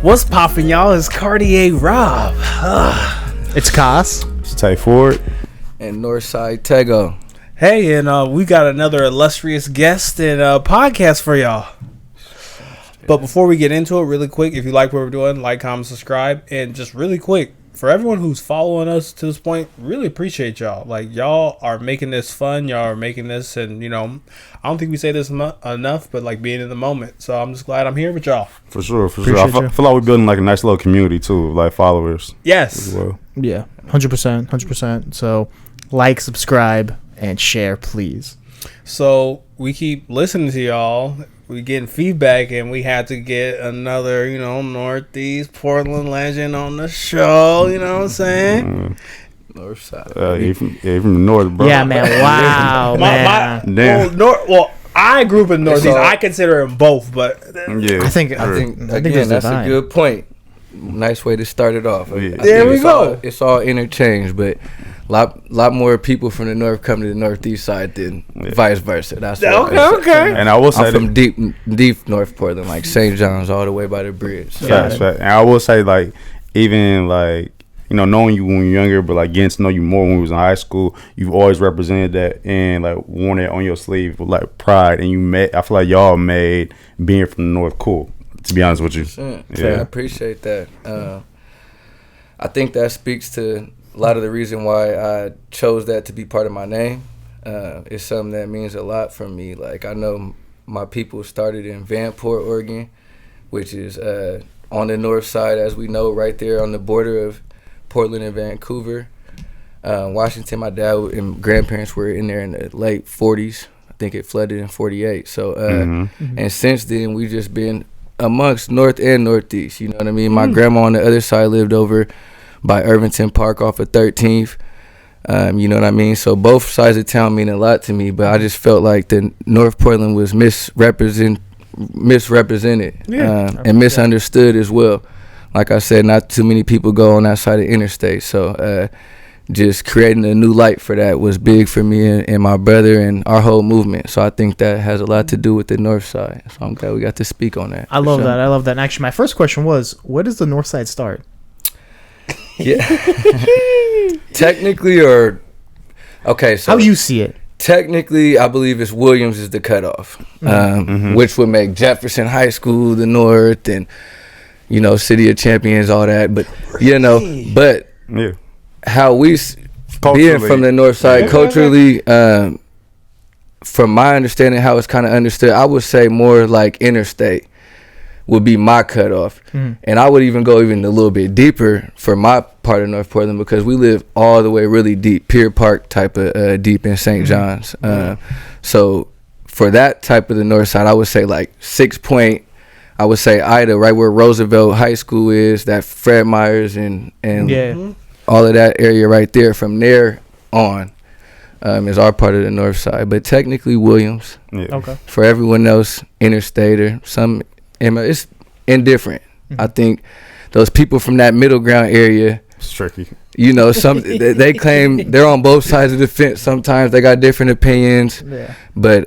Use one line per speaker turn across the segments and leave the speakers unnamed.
What's poppin', y'all? It's Cartier Rob.
It's Cas.
It's Tay Ford.
And Northside Tego.
Hey, and we got another illustrious guest and podcast for y'all. But before we get into it, really quick, if you like what we're doing, like, comment, subscribe. And just really quick, for everyone who's following us to this point, really appreciate y'all. Like, y'all are making this fun. Y'all are making this, and, you know, I don't think we say this enough, but, like, being in the moment. So I'm just glad I'm here with y'all.
For sure. I feel like we're building, like, a nice little community, too, like, followers.
Yes.
As well.
Yeah, 100%. So, like, subscribe, and share, please.
So we keep listening to y'all. We getting feedback, and we had to get another, you know, Northeast Portland legend on the show. You know what I'm saying?
Northside.
You from the north, bro.
Yeah, man. Wow, man.
Damn.
Well, I grew up in Northeast. I consider them both, but
Yeah.
I think
again, that's a good point. Nice way to start it off.
There we go.
It's all interchanged, but lot more people from the north come to the northeast side than vice versa. That's
okay.
And I will say
I'm from deep North Portland, like St. John's, all the way by the bridge. So.
Fact. And I will say, like, even like, you know, knowing you when you're younger, but like getting to know you more when we was in high school, you've always represented that and like worn it on your sleeve with like pride. And I feel like y'all made being from the north cool. To be honest with you,
I appreciate that. I think that speaks to a lot of the reason why I chose that to be part of my name. It's something that means a lot for me. Like, I know my people started in Vanport, Oregon, which is on the north side, as we know, right there on the border of Portland and Vancouver. Washington, my dad and grandparents were in there in the late 40s. I think it flooded in 48. So, and since then, we've just been amongst north and northeast. You know what I mean? My grandma on the other side lived over by Irvington Park off of 13th. You know what I mean? So both sides of town mean a lot to me, but I just felt like the North Portland was misrepresented and misunderstood as well. Like I said, not too many people go on that side of interstate. So just creating a new light for that was big for me and my brother and our whole movement. So I think that has a lot to do with the north side. So I'm glad we got to speak on that.
I love that. And actually, my first question was, where does the north side start?
Yeah. Technically, or okay, so
how you see it?
Technically, I believe it's Williams is the cutoff, which would make Jefferson High School the north, and you know, City of Champions, all that. But you know, how we being from the north side culturally, from my understanding, how it's kind of understood, I would say more like interstate would be my cutoff. And I would even go even a little bit deeper for my part of North Portland, because we live all the way really deep, Pier Park type of deep in St. John's. So for that type of the north side, I would say like 6 Point, I would say Ida, right where Roosevelt High School is, that Fred Myers and all of that area right there. From there on is our part of the north side. But technically Williams.
Okay.
For everyone else, interstate or some, it's indifferent. I think those people from that middle ground area,
it's tricky. You
know, some they claim they're on both sides of the fence. Sometimes they got different opinions, but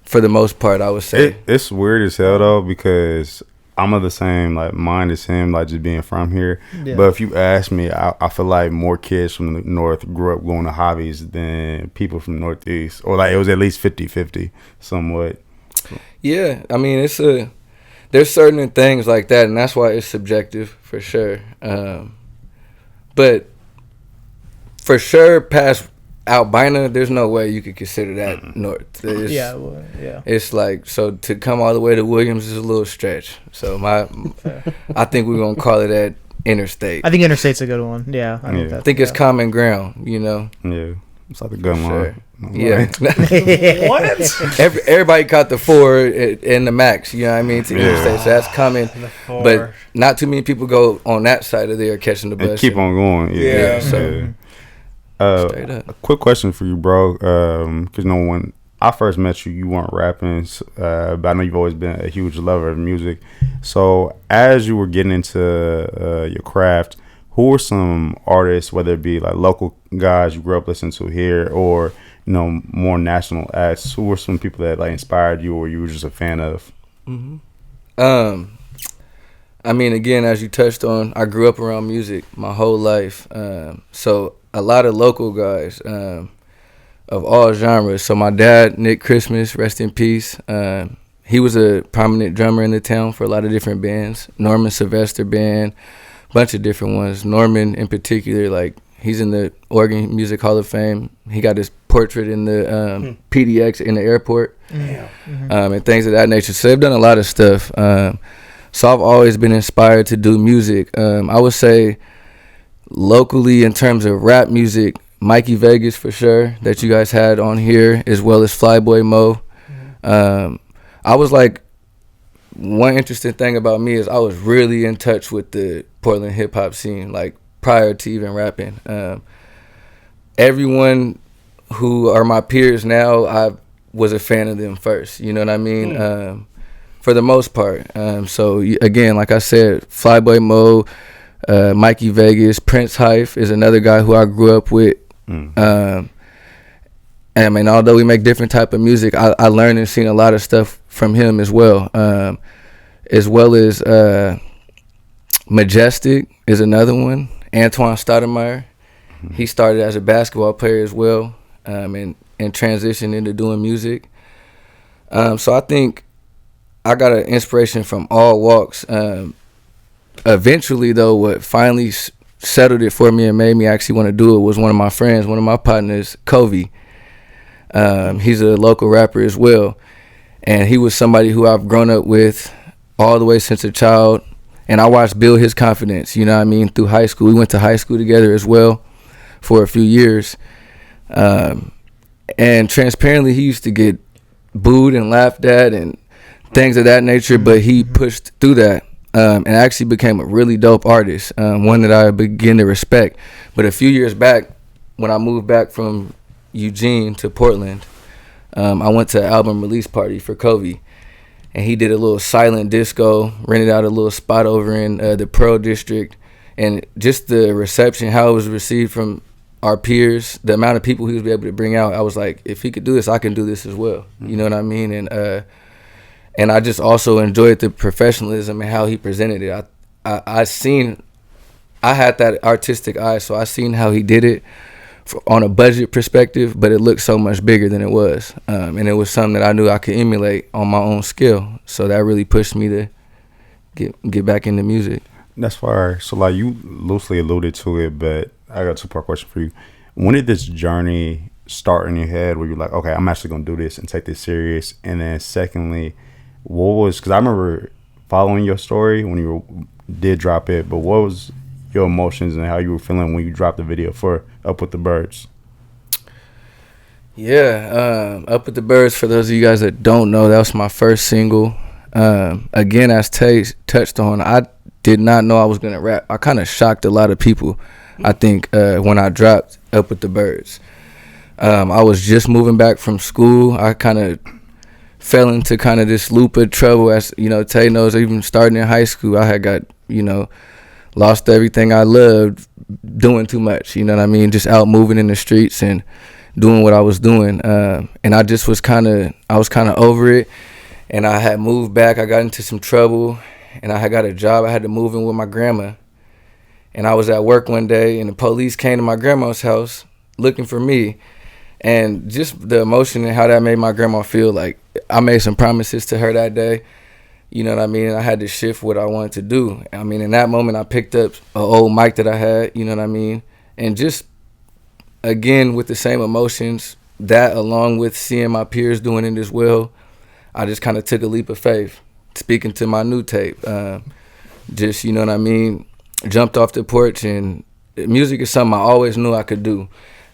for the most part, I would say
it's weird as hell though, because I'm of the same like mind as him, like just being from here. But if you ask me, I feel like more kids from the north grew up going to hobbies than people from the northeast, or like it was at least 50-50 somewhat.
Yeah, I mean, there's certain things like that, and that's why it's subjective for sure. But for sure, past Albina, there's no way you could consider that north. It's like, so to come all the way to Williams is a little stretch. So I think we're gonna call it at interstate.
I think interstate's a good one. Yeah,
I think it's common ground. You know.
Yeah, it's like a good one.
Yeah.
What?
Everybody caught the 4 and the max, you know what I mean, to interstate. So that's coming. But not too many people go on that side of there catching the bus.
And keep on going. So a quick question for you, bro. Because when I first met you, you weren't rapping, but I know you've always been a huge lover of music. So as you were getting into your craft, who were some artists, whether it be like local guys you grew up listening to here, or you know, more national acts? Who were some people that like inspired you, or you were just a fan of?
I mean, again, as you touched on, I grew up around music my whole life. So a lot of local guys of all genres. So my dad, Nick Christmas, rest in peace. He was a prominent drummer in the town for a lot of different bands. Norman Sylvester Band, bunch of different ones. Norman in particular, like, he's in the Oregon Music Hall of Fame. He got his portrait in the PDX in the airport, and things of that nature. So they've done a lot of stuff. So I've always been inspired to do music. I would say locally in terms of rap music, Mikey Vegas for sure, that you guys had on here, as well as Flyboy Mo. I was like, one interesting thing about me is I was really in touch with the Portland hip hop scene, like prior to even rapping. Everyone who are my peers now, I was a fan of them first. You know what I mean? For the most part. So again, like I said, Flyboy Mo, Mikey Vegas, Prince Hype is another guy who I grew up with. And I mean, although we make different type of music, I learned and seen a lot of stuff from him as well. As well as Majestic is another one. Antoine Stoudemire. He started as a basketball player as well, and transitioned into doing music. So I think I got an inspiration from all walks. Eventually, though, what finally settled it for me and made me actually want to do it was one of my friends, one of my partners, Covey. He's a local rapper as well. And he was somebody who I've grown up with all the way since a child. And I watched build his confidence, you know what I mean, through high school. We went to high school together as well for a few years. And transparently, he used to get booed and laughed at and things of that nature, but he pushed through that and actually became a really dope artist, one that I begin to respect. But a few years back, when I moved back from Eugene to Portland, I went to an album release party for Covey, and he did a little silent disco, rented out a little spot over in the Pearl District, and just the reception, how it was received from our peers, the amount of people he was able to bring out, I was like, if he could do this, I can do this as well. You know what I mean? And I just also enjoyed the professionalism and how he presented it. I had that artistic eye, so I seen how he did it on a budget perspective, but it looked so much bigger than it was. And it was something that I knew I could emulate on my own skill. So that really pushed me to get back into music.
That's fire. So like you loosely alluded to it, but I got a two-part question for you. When did this journey start in your head where you're like, okay, I'm actually going to do this and take this serious? And then secondly, because I remember following your story when you did drop it, but what was your emotions and how you were feeling when you dropped the video for Up With The Birds?
Yeah, Up With The Birds, for those of you guys that don't know, that was my first single. Again, as Tay touched on, I did not know I was going to rap. I kind of shocked a lot of people, I think, when I dropped Up With The Birds. I was just moving back from school. I kind of fell into kind of this loop of trouble. As you know, Tay knows, even starting in high school, I had got, lost everything I loved doing too much, you know what I mean? Just out moving in the streets and doing what I was doing. And I just was kind of over it. And I had moved back. I got into some trouble and I had got a job. I had to move in with my grandma. And I was at work one day and the police came to my grandma's house looking for me. And just the emotion and how that made my grandma feel, like I made some promises to her that day. You know what I mean? And I had to shift what I wanted to do. I mean, in that moment, I picked up an old mic that I had, you know what I mean? And just, again, with the same emotions, that along with seeing my peers doing it as well, I just kind of took a leap of faith, speaking to my new tape. Just, you know what I mean? Jumped off the porch, and music is something I always knew I could do.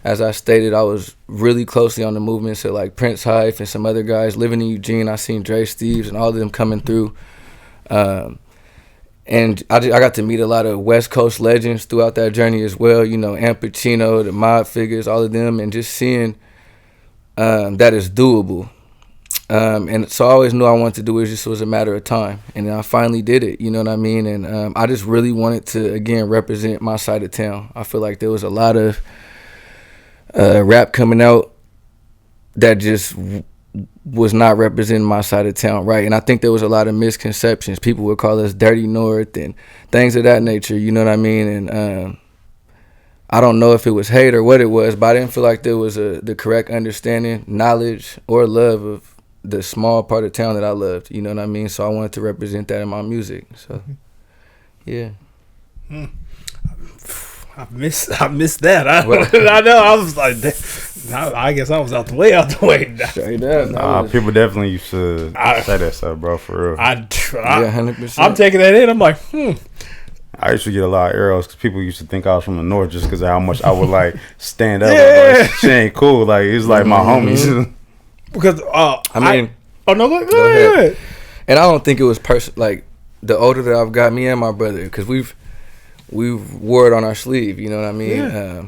As I stated, I was really closely on the movements of like Prince Hype and some other guys. Living in Eugene, I seen Dre Steves and all of them coming through. And I got to meet a lot of West Coast legends throughout that journey as well. You know, Amp Pacino, the Mob Figures, all of them, and just seeing that is doable. And so I always knew I wanted to do it. It just was a matter of time. And I finally did it, you know what I mean? And I just really wanted to, again, represent my side of town. I feel like there was a lot of rap coming out that just was not representing my side of town right. And I think there was a lot of misconceptions. People would call us Dirty North and things of that nature, you know what I mean? And I don't know if it was hate or what it was, but I didn't feel like there was the correct understanding, knowledge, or love of the small part of town that I loved, you know what I mean? So I wanted to represent that in my music. So, yeah.
I missed that. I know. I was like, I guess I was out the way.
Straight up.
People definitely used to say that stuff, bro, for real.
Yeah,
100%.
I'm taking that in. I'm like,
I used to get a lot of arrows because people used to think I was from the north just because of how much I would like stand up.
Yeah.
Like, she ain't cool. Like it's like my homies.
Because
I mean,
go
ahead. And I don't think it was like the older that I've got, me and my brother, because we've wore it on our sleeve. You know what I mean?
Yeah.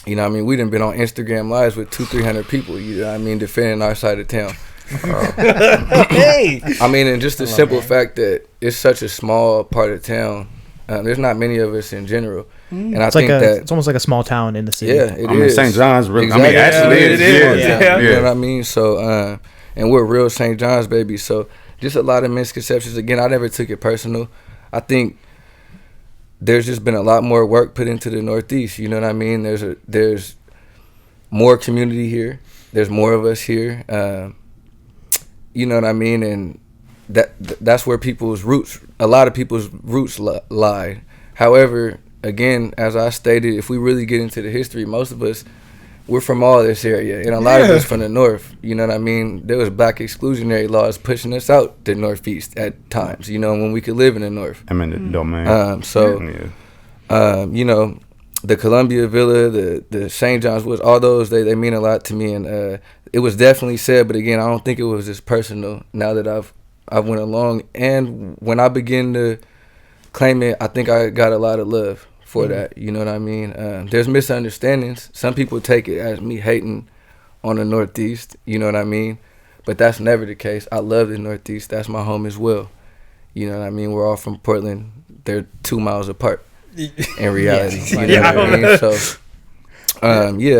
You know what I mean? We done been on Instagram lives with 200-300 people. You know what I mean? Defending our side of town.
Hey.
I mean, and just the simple fact that it's such a small part of town. There's not many of us in general, and I think that
it's almost like a small town in the city.
Yeah, it is.
St. John's, really.
Exactly.
I mean, actually,
it is. Yeah.
You know what I mean? So, and we're real St. John's, baby. So, just a lot of misconceptions. Again, I never took it personal. I think there's just been a lot more work put into the Northeast. You know what I mean? There's more community here. There's more of us here. You know what I mean? And that's where a lot of people's roots lie. However, again, as I stated, if we really get into the history, most of us, we're from all this area, and a lot of us from the north. You know what I mean? There was black exclusionary laws pushing us out the northeast at times, you know, when we could live in the north.
I'm in the domain.
You know, the Columbia Villa, the St. John's Woods, all those, they mean a lot to me, and it was definitely said, but again, I don't think it was as personal now that I've went along, and when I begin to claim it, I think I got a lot of love for that. You know what I mean? There's misunderstandings. Some people take it as me hating on the Northeast. You know what I mean? But that's never the case. I love the Northeast. That's my home as well. You know what I mean? We're all from Portland. They're 2 miles apart in reality. You know what I mean? So,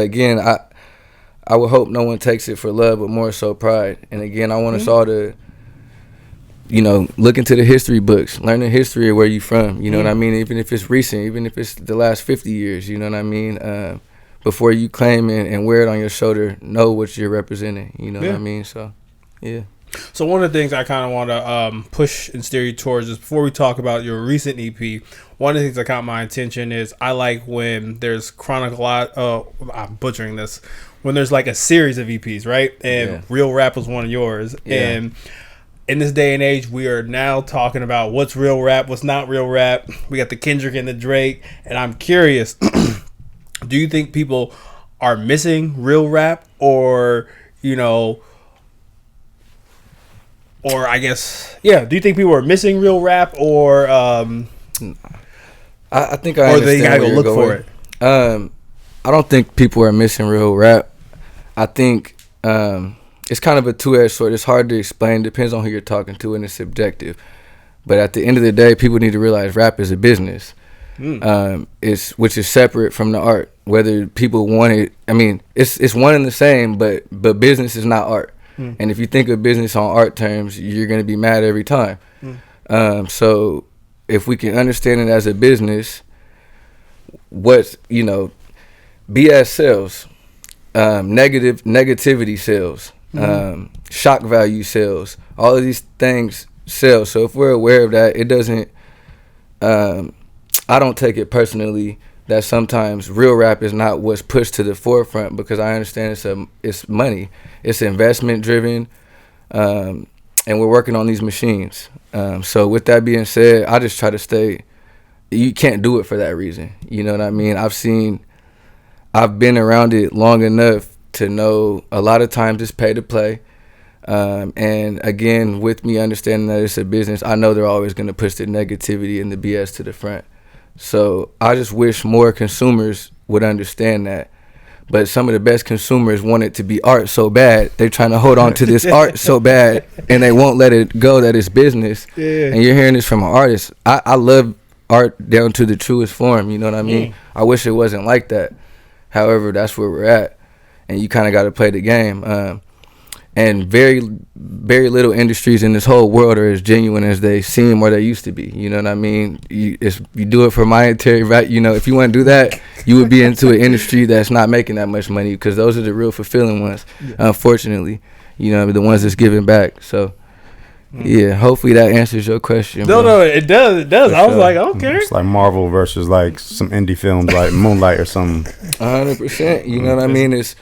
again, I would hope no one takes it for love, but more so pride. And again, I want us all to, you know, look into the history books, learn the history of where you from, you know what I mean? Even if it's recent, even if it's the last 50 years, you know what I mean? Before you claim it and wear it on your shoulder, know what you're representing, you know what I mean? So, yeah.
So one of the things I kind of want to push and steer you towards is, before we talk about your recent EP, one of the things that caught my attention is I like when there's I'm butchering this, when there's like a series of EPs, right? And Real Rap was one of yours. Yeah. And in this day and age, we are now talking about what's real rap, what's not real rap. We got the Kendrick and the Drake, and I'm curious, do you think people are missing real rap, or, you know, or I guess, do you think people are missing real rap, or
I think I understand, or they gotta go look for it? I don't think people are missing real rap. I think it's kind of a two-edged sword. It's hard to explain. Depends on who you're talking to, and it's subjective. But at the end of the day, people need to realize rap is a business, which is separate from the art. Whether people want it, I mean, it's one and the same. But business is not art. And if you think of business on art terms, you're gonna be mad every time. So if we can understand it as a business, what's, you know, BS sells, negativity sells. Shock value sells. All of these things sell. So if we're aware of that, it doesn't, I don't take it personally that sometimes real rap is not what's pushed to the forefront, because I understand it's money. It's investment driven, and we're working on these machines. So with that being said, I just try to stay, you can't do it for that reason. You know what I mean? I've been around it long enough to know a lot of times it's pay to play. And again, with me understanding that it's a business, I know they're always going to push the negativity and the BS to the front. So I just wish more consumers would understand that. But some of the best consumers want it to be art so bad. They're trying to hold on to this art so bad, and they won't let it go that it's business. Yeah. And you're hearing this from an artist. I love art down to the truest form, you know what I mean? I wish it wasn't like that. However, that's where we're at, and you kind of got to play the game. And very, very little industries in this whole world are as genuine as they seem or they used to be. You know what I mean? You do it for monetary, right? You know, if you want to do that, you would be into an industry that's not making that much money, because those are the real fulfilling ones, unfortunately. You know, the ones that's giving back. So, yeah, hopefully that answers your question.
No, it does. It does. I was like, okay.
It's like Marvel versus like some indie films like Moonlight or something.
100%. You know what I mean? It's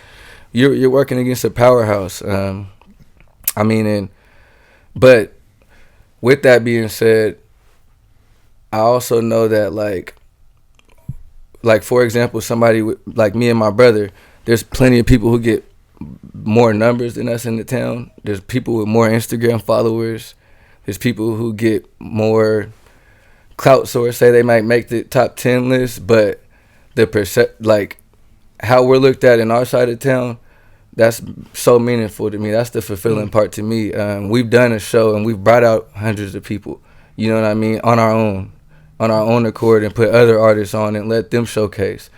you're working against a powerhouse. But with that being said, I also know that like for example, somebody like me and my brother, there's plenty of people who get more numbers than us in the town. There's people with more Instagram followers. There's people who get more clout, so say they might make the top 10 list, but the how we're looked at in our side of town, that's so meaningful to me. That's the fulfilling part to me. We've done a show and we've brought out hundreds of people, you know what I mean, on our own accord, and put other artists on and let them showcase,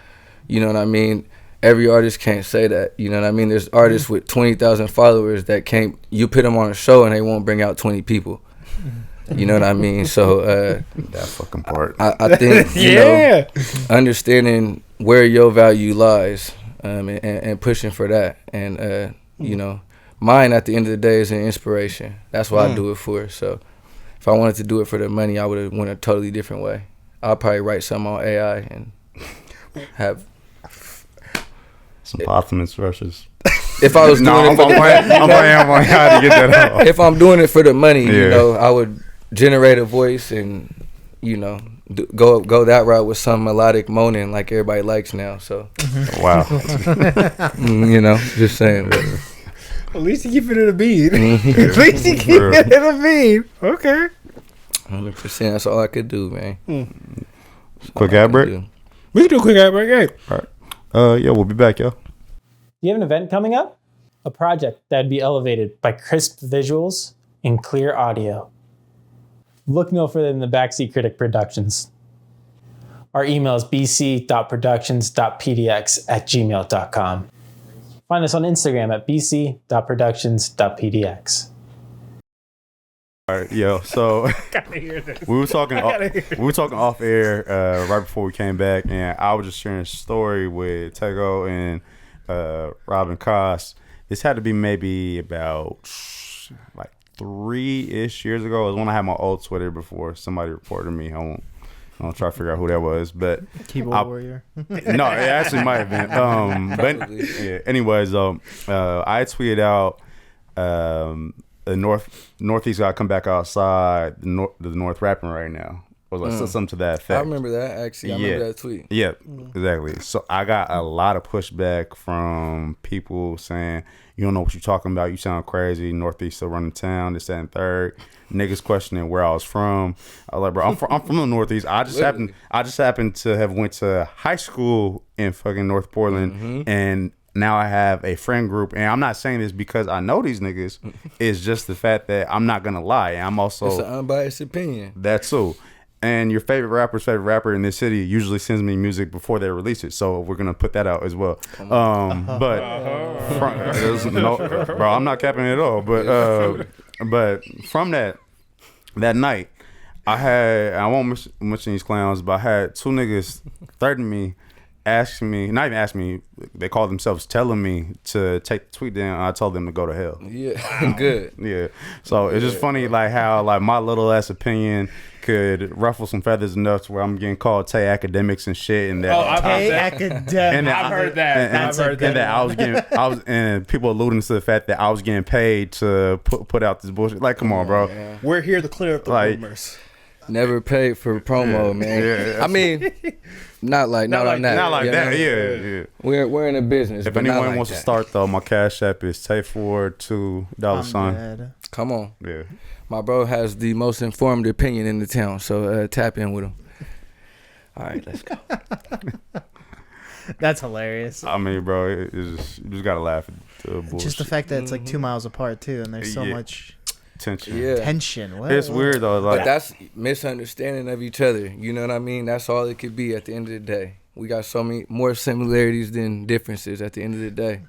you know what I mean. Every artist can't say that, you know what I mean. There's artists with 20,000 followers that can't, you put them on a show and they won't bring out 20 people, you know what I mean. So
that fucking part,
I think you know, understanding where your value lies, and pushing for that, and you know, mine at the end of the day is an inspiration. That's what I do it for. So if I wanted to do it for the money, I would have went a totally different way. I'll probably write something on AI and have
some Optimus versus.
If I was doing it for the money,
I'm playing how to get that out.
If I'm doing it for the money, you know, I would generate a voice and, you know, go that route with some melodic moaning like everybody likes now. So,
wow,
you know, just saying. But.
At least you keep it in a beat. At least you keep it in a beat. Okay.
100%. That's all I could do, man.
Quick ad break.
We can do a quick ad break. Hey.
All right. Yeah, we'll be back, yo.
Do you have an event coming up? A project that'd be elevated by crisp visuals and clear audio. Look no further than the Backseat Critic Productions. Our email is bc.productions.pdx@gmail.com. Find us on Instagram at bc.productions.pdx.
All right, yo. So we were talking off air right before we came back, and I was just sharing a story with Tego and Robin Koss. This had to be maybe about like 3-ish years ago. It was when I had my old Twitter before somebody reported me. I won't try to figure out who that was, but
keyboard warrior.
No, it actually might have been. But yeah. Anyways, I tweeted out the Northeast got to come back outside. The North rapping right now. Or like something to that effect.
I remember that actually. I remember that tweet.
Yeah, exactly. So I got a lot of pushback from people saying, "You don't know what you're talking about. You sound crazy. Northeast still running town. This, that, and third." Niggas questioning where I was from. I was like, bro, I'm from the Northeast. I just happened to have went to high school in fucking North Portland, and now I have a friend group. And I'm not saying this because I know these niggas. It's just the fact that I'm not gonna lie. I'm also,
it's an unbiased opinion.
That's so. And your favorite rapper in this city usually sends me music before they release it, so we're gonna put that out as well. But bro, I'm not capping it at all. But from that night, I won't mention these clowns, but I had two niggas threatening me, asking me, not even asking me, they called themselves telling me to take the tweet down. I told them to go to hell.
Yeah, good.
Yeah, so it's just funny like how like my little ass opinion could ruffle some feathers enough to where I'm getting called Tay-akademiks and shit, and that
Tay-akademiks.
I've heard that.
And people alluding to the fact that I was getting paid to put out this bullshit. Like, come on, bro.
Yeah. We're here to clear up the rumors.
Never paid for promo, man. Yeah, I mean, not like that.
Not like that. Yeah.
We're in a business.
If anyone wants to start though, my Cashapp is Tay42$.
Come on.
Yeah.
My bro has the most informed opinion in the town, so tap in with him. All right, let's go.
That's hilarious.
I mean, bro, it's just, you just gotta laugh at the bullshit.
Just the fact that it's like 2 miles apart too, and there's so much
tension.
Tension. What?
It's weird though. Like,
but that's misunderstanding of each other. You know what I mean? That's all it could be at the end of the day. We got so many more similarities than differences at the end of the day.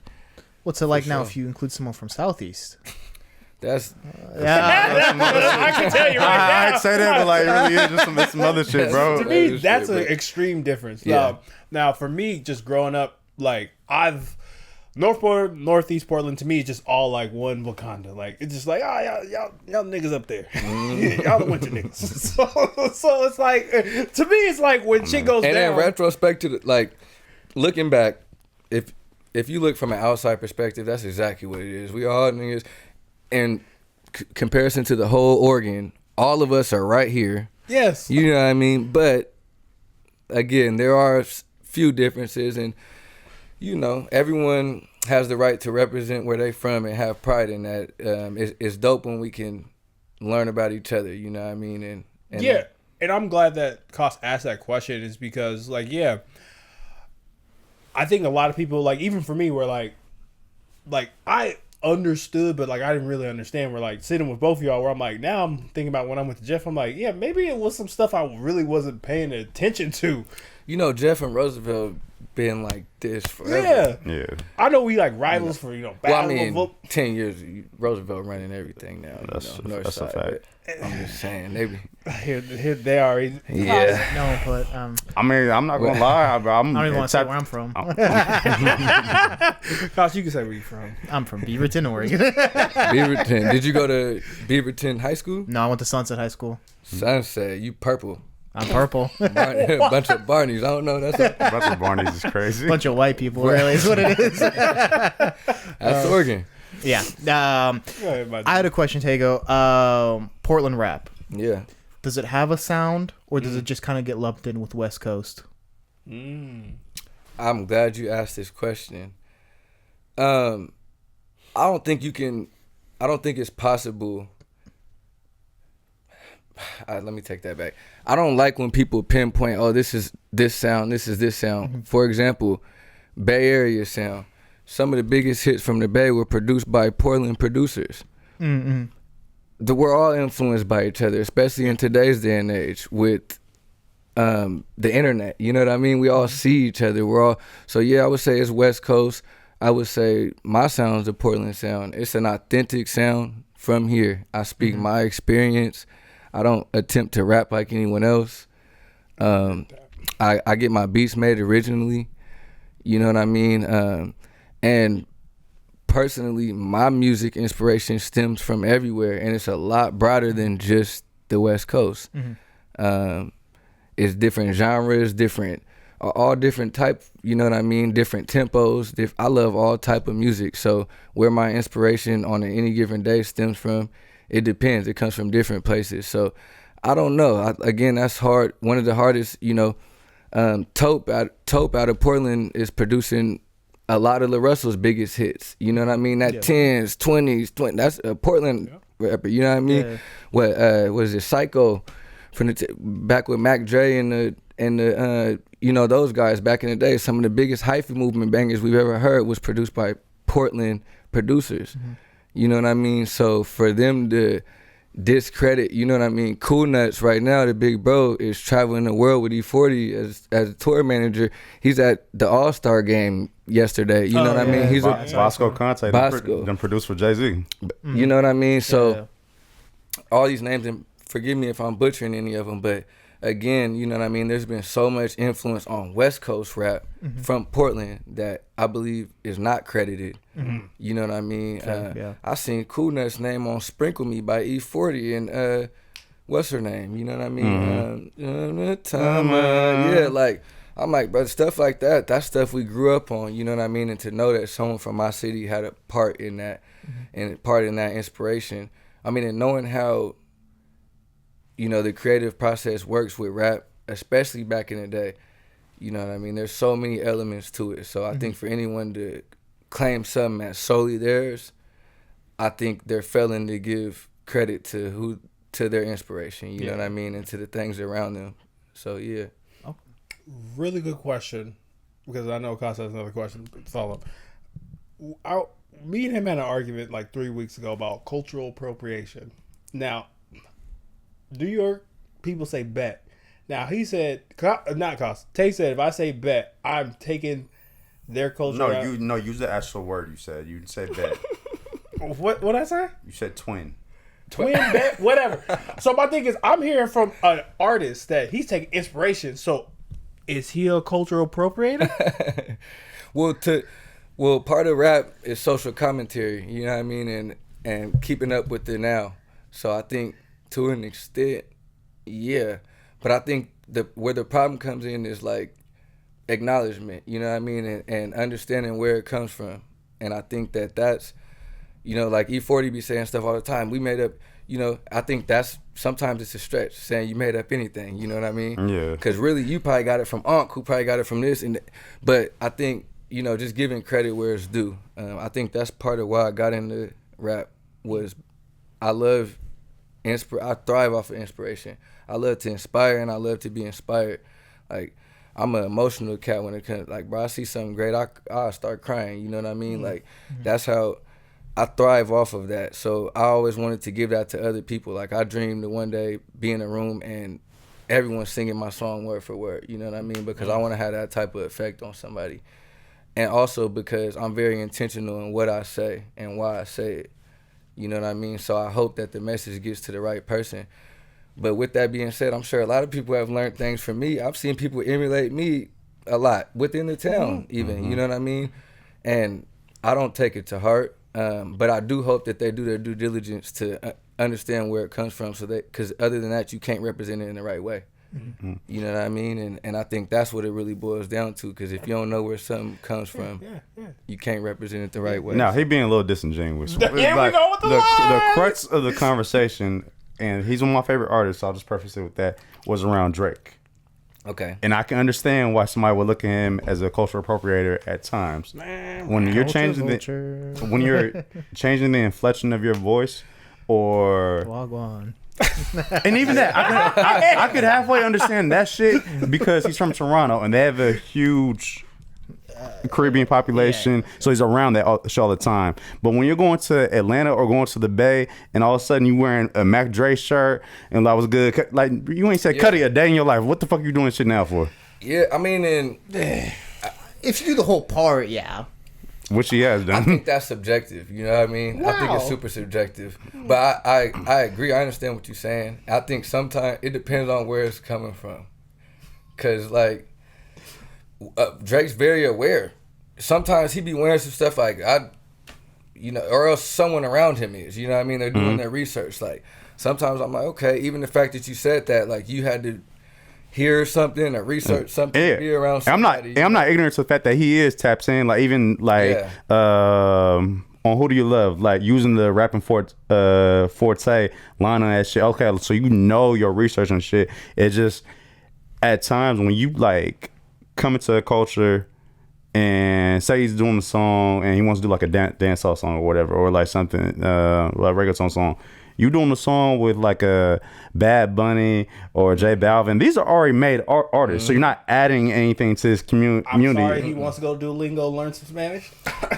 What's it like now if you include someone from Southeast?
That's
I can tell you right now.
I'd say that, but like, it really is just some other shit, bro.
To me, that's an extreme difference.
Yeah.
Now, for me, just growing up, like Northport, Northeast Portland, to me, is just all like one Wakanda. Like it's just like, y'all niggas up there, y'all the winter niggas. So it's like, to me, it's like when shit goes
and
down.
in retrospect to like looking back, if you look from an outside perspective, that's exactly what it is. We all niggas. In comparison to the whole Oregon, all of us are right here.
Yes.
You know what I mean? But, again, there are few differences. And, you know, everyone has the right to represent where they're from and have pride in that. It's dope when we can learn about each other, you know what I mean? And
yeah. And I'm glad that Koss asked that question is because, like, yeah, I think a lot of people, like, even for me, were like I understood, but like I didn't really understand. We're like sitting with both of y'all where I'm like, now I'm thinking about when I'm with Jeff, I'm like, yeah, maybe it was some stuff I really wasn't paying attention to.
You know, Jeff and Roosevelt been like this forever.
Yeah.
I know we like rivals for,
Well, I
battle
mean,
of
10 years, Roosevelt running everything now.
That's
Northside,
a fact.
I'm just saying, they be.
here they are.
Yeah.
No, but
I mean, I'm not gonna lie, bro.
I don't even want to say where I'm from.
Koss, you can say where you from.
I'm from Beaverton, Oregon.
Beaverton. Did you go to Beaverton High School?
No, I went to Sunset High School.
Sunset. You purple.
I'm purple.
Bunch of Barneys. I don't know. That's
a bunch of Barneys is crazy.
Bunch of white people, really, is what it is.
That's Oregon.
Yeah. I had a question, Tego. Portland rap.
Yeah.
Does it have a sound, or does it just kind of get lumped in with West Coast?
I'm glad you asked this question. I don't think it's possible. Let me take that back. I don't like when people pinpoint, oh, this is this sound, this is this sound.
Mm-hmm.
For example, Bay Area sound. Some of the biggest hits from the Bay were produced by Portland producers.
Mm-hmm.
We're all influenced by each other, especially in today's day and age with the internet. You know what I mean? We all see each other. So yeah, I would say it's West Coast. I would say my sound's the Portland sound. It's an authentic sound from here. I speak my experience. I don't attempt to rap like anyone else. I get my beats made originally. You know what I mean? And personally, my music inspiration stems from everywhere, and it's a lot broader than just the West Coast. It's different genres, all different type, you know what I mean? Different tempos. I love all type of music. So where my inspiration on any given day stems from, it depends. It comes from different places. So I don't know. Again, that's hard. One of the hardest, Taupe out of Portland is producing a lot of La Russell's biggest hits. You know what I mean? That 10s, 20s, 20. That's a Portland rapper. You know what I mean?
Yeah.
What was it? Psycho from back with Mac Dre and the those guys back in the day. Some of the biggest hyphy movement bangers we've ever heard was produced by Portland producers. You know what I mean? So for them to discredit, you know what I mean? Cool Nuts right now, the big bro, is traveling the world with E40 as a tour manager. He's at the All-Star game yesterday. You know what I mean? He's
Bosco Conte, them produced for Jay-Z.
You know what I mean? So all these names, and forgive me if I'm butchering any of them, but again, you know what I mean? There's been so much influence on West Coast rap from Portland that I believe is not credited. You know what I mean? I seen Cool Nuts' name on Sprinkle Me by E40 and what's her name? You know what I mean? I'm like, bro, stuff like that, that's stuff we grew up on, you know what I mean? And to know that someone from my city had a part in that and part in that inspiration. I mean, and knowing how the creative process works with rap, especially back in the day. You know what I mean? There's so many elements to it. So I think for anyone to claim something that's solely theirs, I think they're failing to give credit to their inspiration. You know what I mean? And to the things around them. So yeah.
Really good question, because I know Koss has another question to follow up. Me and him had an argument like 3 weeks ago about cultural appropriation. Now, New York people say bet. Now he said, not Koss. Tay said, if I say bet, I'm taking their culture.
No, use the actual word you said. You said bet.
What I say?
You said twin.
Twin bet, whatever. So my thing is, I'm hearing from an artist that he's taking inspiration. So, is he a cultural appropriator?
Well, part of rap is social commentary. You know what I mean, and keeping up with it now. So I think to an extent, yeah. But I think where the problem comes in is like acknowledgement. You know what I mean, and understanding where it comes from. And I think that's, you know, like E40 be saying stuff all the time. We made up, you know, I think that's, sometimes it's a stretch saying you made up anything, you know what I mean?
Yeah.
Because really, you probably got it from Unc, who probably got it from this. But I think, you know, just giving credit where it's due. I think that's part of why I got into rap was I thrive off of inspiration. I love to inspire and I love to be inspired. Like, I'm an emotional cat when it comes, like, bro, I see something great, I start crying, you know what I mean? Like, that's how I thrive off of that. So I always wanted to give that to other people. Like, I dreamed to one day be in a room and everyone singing my song word for word, you know what I mean? Because I want to have that type of effect on somebody. And also because I'm very intentional in what I say and why I say it, you know what I mean? So I hope that the message gets to the right person. But with that being said, I'm sure a lot of people have learned things from me. I've seen people emulate me a lot within the town, even, you know what I mean? And I don't take it to heart. But I do hope that they do their due diligence to understand where it comes from, so that, because other than that, you can't represent it in the right way. You know what I mean? And I think that's what it really boils down to, because if you don't know where something comes from, you can't represent it the right way.
Now, he being a little disingenuous.
Here we go with
the crux of the conversation, and he's one of my favorite artists, so I'll just preface it with that, was around Drake.
Okay.
And I can understand why somebody would look at him as a cultural appropriator at times. When you're changing the inflection of your voice, or
Wagwan.
and even that, I could halfway understand that shit, because he's from Toronto and they have a huge Caribbean population, so he's around that all the time. But when you're going to Atlanta or going to the Bay, and all of a sudden you wearing a Mac Dre shirt, and that was good, like, you ain't said Cuddy a day in your life. What the fuck you doing shit now for?
Yeah, I mean, and
If you do the whole part, yeah.
Which he has done.
I think that's subjective. You know what I mean? I think it's super subjective. But I agree. I understand what you're saying. I think sometimes it depends on where it's coming from. Because, like, Drake's very aware. Sometimes he be wearing some stuff like, or else someone around him is. You know what I mean? They're doing their research. Like, sometimes I'm like, okay, even the fact that you said that, like, you had to hear something or research something, be around somebody.
I'm not ignorant to the fact that he is tapped in, like, even like on Who Do You Love, like using the rapping forte line on that shit. Okay, so you know your research and shit. It's just at times when you like come into a culture and say he's doing a song and he wants to do like a dancehall song or whatever, or like something like a reggaeton song. You doing a song with like a Bad Bunny or J Balvin. These are already made artists, so you're not adding anything to this community.
I'm sorry, he wants to go to Duolingo, learn some Spanish.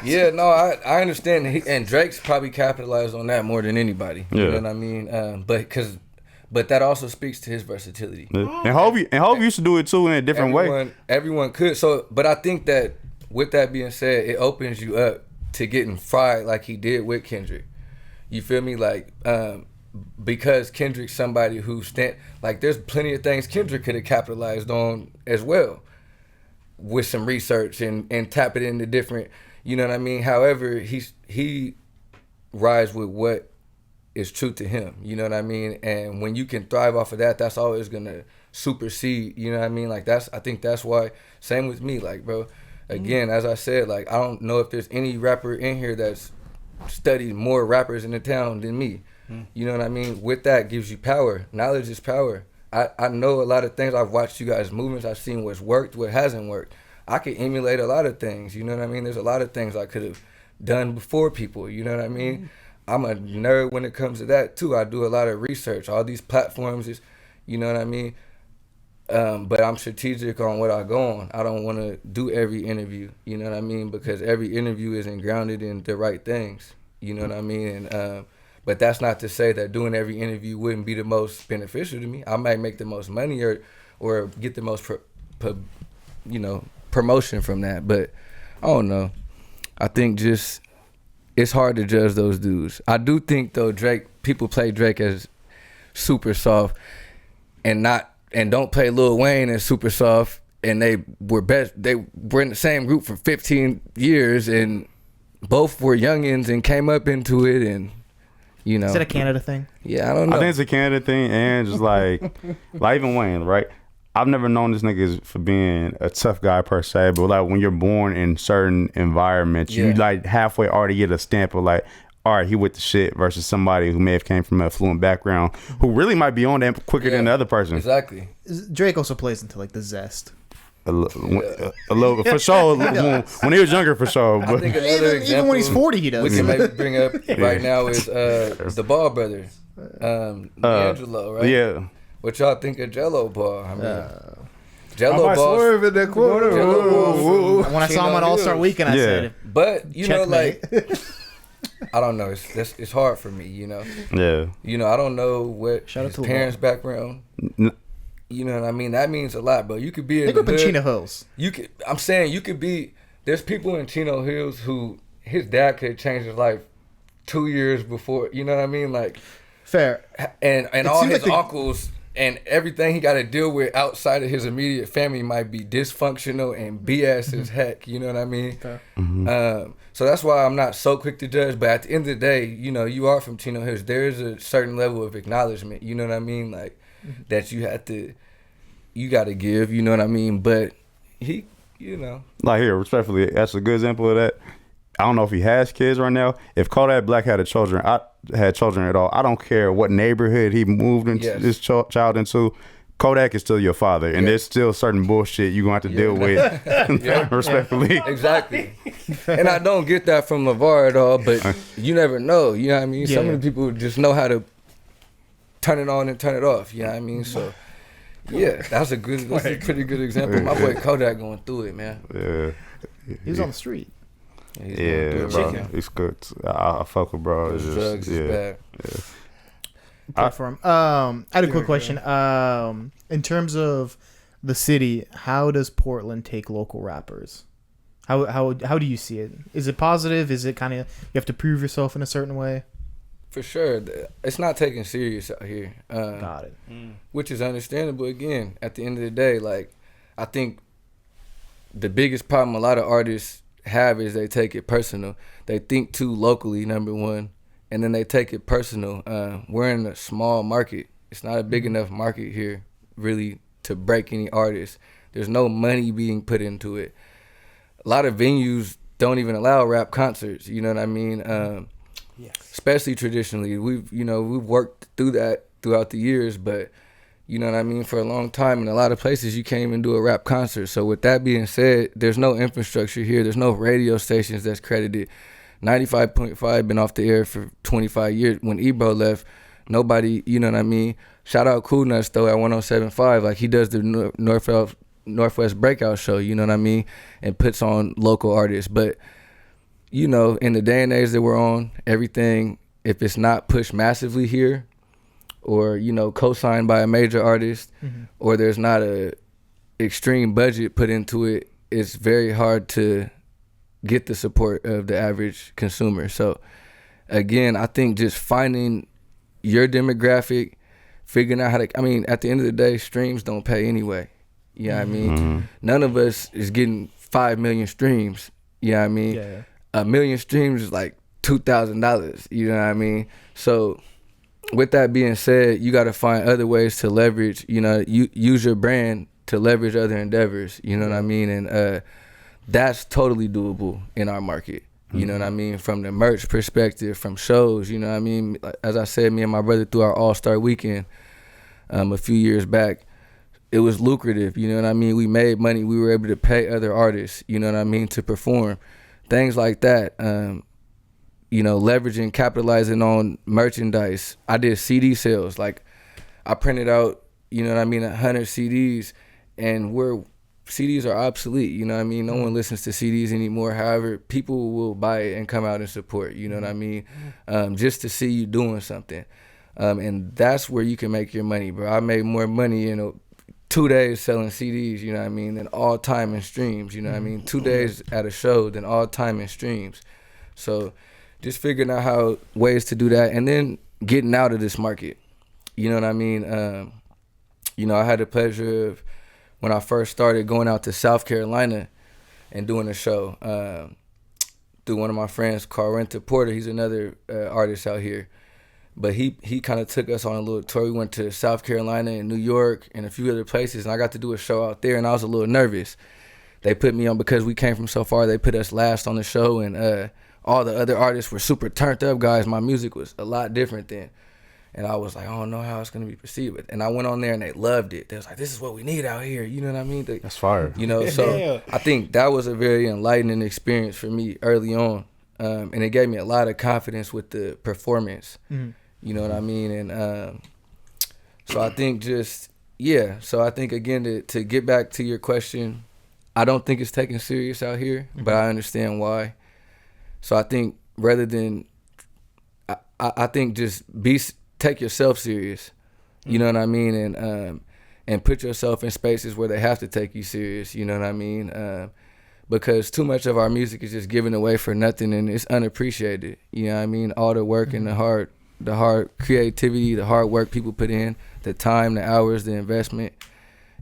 Yeah, no, I understand. And Drake's probably capitalized on that more than anybody. You know what I mean? But that also speaks to his versatility.
Yeah. And Hov used to do it too in a different way.
Everyone could. So, but I think that with that being said, it opens you up to getting fried like he did with Kendrick. You feel me? Like, because Kendrick's somebody who like, there's plenty of things Kendrick could have capitalized on as well with some research and tap it into different, you know what I mean? However, he rides with what is true to him, you know what I mean? And when you can thrive off of that, that's always gonna supersede, you know what I mean? Like, I think that's why, same with me, like, bro, again, as I said, like, I don't know if there's any rapper in here that's studied more rappers in the town than me. You know what I mean? With that gives you power. Knowledge is power. I know a lot of things. I've watched you guys' movements. I've seen what's worked, what hasn't worked. I could emulate a lot of things. You know what I mean? There's a lot of things I could have done before people. You know what I mean? I'm a nerd when it comes to that too. I do a lot of research. All these platforms is, you know what I mean? But I'm strategic on what I go on. I don't want to do every interview, you know what I mean? Because every interview isn't grounded in the right things, you know what I mean? And but that's not to say that doing every interview wouldn't be the most beneficial to me. I might make the most money or get the most promotion from that. But I don't know. I think just it's hard to judge those dudes. I do think though people play Drake as super soft and don't play Lil Wayne as super soft, and they were in the same group for 15 years and both were youngins and came up into it, and you know.
Is it a Canada thing?
Yeah, I don't know.
I think it's a Canada thing, and just like even Wayne, right? I've never known this nigga for being a tough guy per se, but like when you're born in certain environments, you like halfway already get a stamp of like, all right, he with the shit, versus somebody who may have came from an affluent background who really might be on that quicker than the other person.
Exactly.
Drake also plays into like the zest.
A little for sure. When he was younger, for sure. But
I think another example,
even when he's 40, he does.
We can maybe bring up right now is the Ball brothers, D'Angelo, right?
Yeah.
What y'all think of Jello Ball? I mean, Jello Ball.
Swerving that quote.
When I saw him on All Star Weekend, I said,
but you know, like,
I don't know. It's hard for me, you know.
Yeah.
You know, I don't know what his parents' background. You know what I mean? That means a lot, bro. You could be in the hood.
Chino Hills.
I'm saying you could be. There's people in Chino Hills who his dad could change his life 2 years before. You know what I mean? Like,
fair.
And all his uncles and everything he got to deal with outside of his immediate family might be dysfunctional and BS as heck. You know what I mean?
Mm-hmm.
So that's why I'm not so quick to judge. But at the end of the day, you know, you are from Chino Hills. There is a certain level of acknowledgement. You know what I mean? Like, that you got to give. You know what I mean? But he, you know.
Like, here, respectfully, that's a good example of that. I don't know if he has kids right now. If Kodak Black had children at all, I don't care what neighborhood he moved into this child into. Kodak is still your father, and there's still certain bullshit you're going to have to deal with, respectfully.
Exactly. And I don't get that from LeVar at all, but you never know. You know what I mean? Some of the people just know how to turn it on and turn it off. You know what I mean? So, yeah, that's a pretty good example. My boy Kodak going through it, man.
Yeah.
He was on the street.
Yeah, bro. He's good. I fuck with bro.
It's drugs is bad.
Yeah. For him. I had a quick question. In terms of the city, how does Portland take local rappers? How do you see it? Is it positive? Is it kind of you have to prove yourself in a certain way?
For sure, it's not taken serious out here.
Got it.
Which is understandable. Again, at the end of the day, like, I think the biggest problem a lot of artists have is they take it personal. They think too locally, number one, and then they take it personal. We're in a small market. It's not a big enough market here, really, to break any artist. There's no money being put into it. A lot of venues don't even allow rap concerts. You know what I mean? Especially traditionally, we've worked through that throughout the years, but you know what I mean, for a long time in a lot of places you can't even do a rap concert. So with that being said, there's no infrastructure here. There's no radio stations that's credited. 95.5 been off the air for 25 years. When Ebro left, nobody, you know what I mean. Shout out Cool Nuts though at 107.5, like he does the Northwest Breakout show, you know what I mean, and puts on local artists. But you know, in the day and age that we're on, everything, if it's not pushed massively here, or, you know, co-signed by a major artist, or there's not a extreme budget put into it, it's very hard to get the support of the average consumer. So, again, I think just finding your demographic, figuring out how to, I mean, at the end of the day, streams don't pay anyway. You know what I mean? None of us is getting 5 million streams. You know what I mean?
Yeah.
1 million streams is like $2,000. You know what I mean? So with that being said, you got to find other ways to leverage, you know, use your brand to leverage other endeavors. You know what I mean? And that's totally doable in our market. You know what I mean? From the merch perspective, from shows, you know what I mean? As I said, me and my brother threw our All-Star Weekend a few years back. It was lucrative, you know what I mean? We made money. We were able to pay other artists, you know what I mean, to perform. Things like that, you know, leveraging, capitalizing on merchandise. I did CD sales. Like, I printed out, you know what I mean, 100 CDs, and CDs are obsolete, you know what I mean? No one listens to CDs anymore. However, people will buy it and come out and support, you know what I mean? Just to see you doing something. And that's where you can make your money, bro. I made more money in 2 days selling CDs, you know what I mean, then all time in streams, you know what I mean, 2 days at a show, then all time in streams. So just figuring out how ways to do that, and then getting out of this market, you know what I mean. You know, I had the pleasure of, when I first started, going out to South Carolina and doing a show through one of my friends, Carrenta Porter. He's another artist out here. But he kind of took us on a little tour. We went to South Carolina and New York and a few other places, and I got to do a show out there, and I was a little nervous. They put me on, because we came from so far, they put us last on the show, and all the other artists were super turned up guys. My music was a lot different then. And I was like, I don't know how it's going to be perceived. And I went on there, and they loved it. They was like, this is what we need out here. You know what I mean?
That's fire.
You know, so I think that was a very enlightening experience for me early on. And it gave me a lot of confidence with the performance. Mm-hmm. You know what I mean? And so I think so I think, again, to get back to your question, I don't think it's taken serious out here, but I understand why. So I think rather than, I think just take yourself serious, you know what I mean? And put yourself in spaces where they have to take you serious, you know what I mean? Because too much of our music is just given away for nothing, and it's unappreciated, you know what I mean? All the work and the hard creativity, the hard work people put in, the time, the hours, the investment,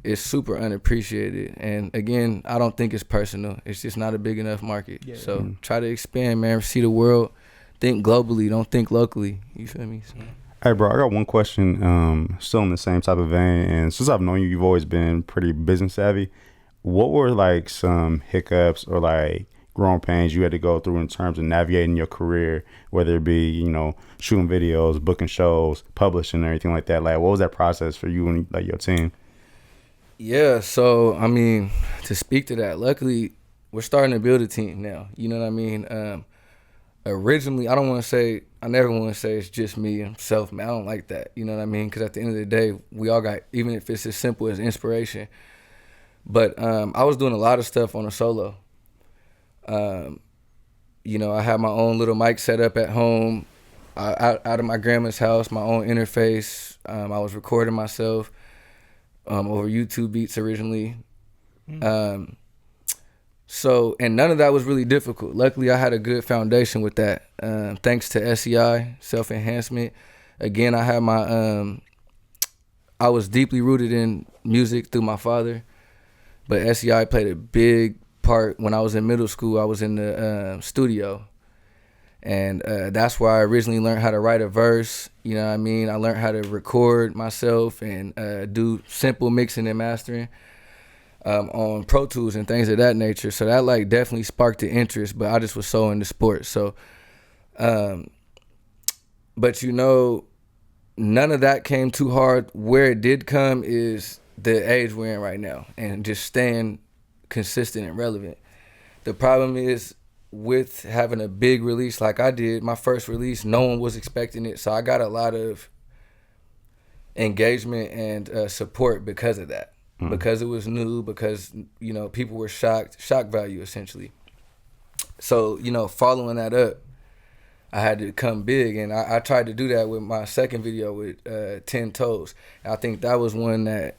is super unappreciated. And again, I don't think it's personal. It's just not a big enough market. Yeah. So try to expand, man. See the world. Think globally. Don't think locally. You feel me? So.
Hey, bro, I got one question, still in the same type of vein. And since I've known you, you've always been pretty business savvy. What were like some hiccups or like growing pains you had to go through in terms of navigating your career, whether it be, you know, shooting videos, booking shows, publishing, or anything like that? Like, what was that process for you and like your team?
Yeah, so I mean, to speak to that, luckily we're starting to build a team now. You know what I mean? Originally, I never want to say it's just me and self, man. I don't like that. You know what I mean? Because at the end of the day, we all got, even if it's as simple as inspiration. But I was doing a lot of stuff on a solo. You know, I had my own little mic set up at home, out of my grandma's house, my own interface. I was recording myself over YouTube beats originally. So, and none of that was really difficult. Luckily, I had a good foundation with that. Thanks to SEI, self-enhancement. Again, I had I was deeply rooted in music through my father, but SEI played a big part. When I was in middle school, I was in the studio. And that's where I originally learned how to write a verse. You know what I mean? I learned how to record myself and do simple mixing and mastering on Pro Tools and things of that nature. So that like definitely sparked the interest, but I just was so into sports. So, but you know, none of that came too hard. Where it did come is the age we're in right now and just staying consistent and relevant. The problem is, with having a big release like I did, my first release, no one was expecting it. So I got a lot of engagement and support because of that. Because it was new, because, you know, people were shock value essentially. So, you know, following that up, I had to come big, and I tried to do that with my second video with 10 Toes. And I think that was one that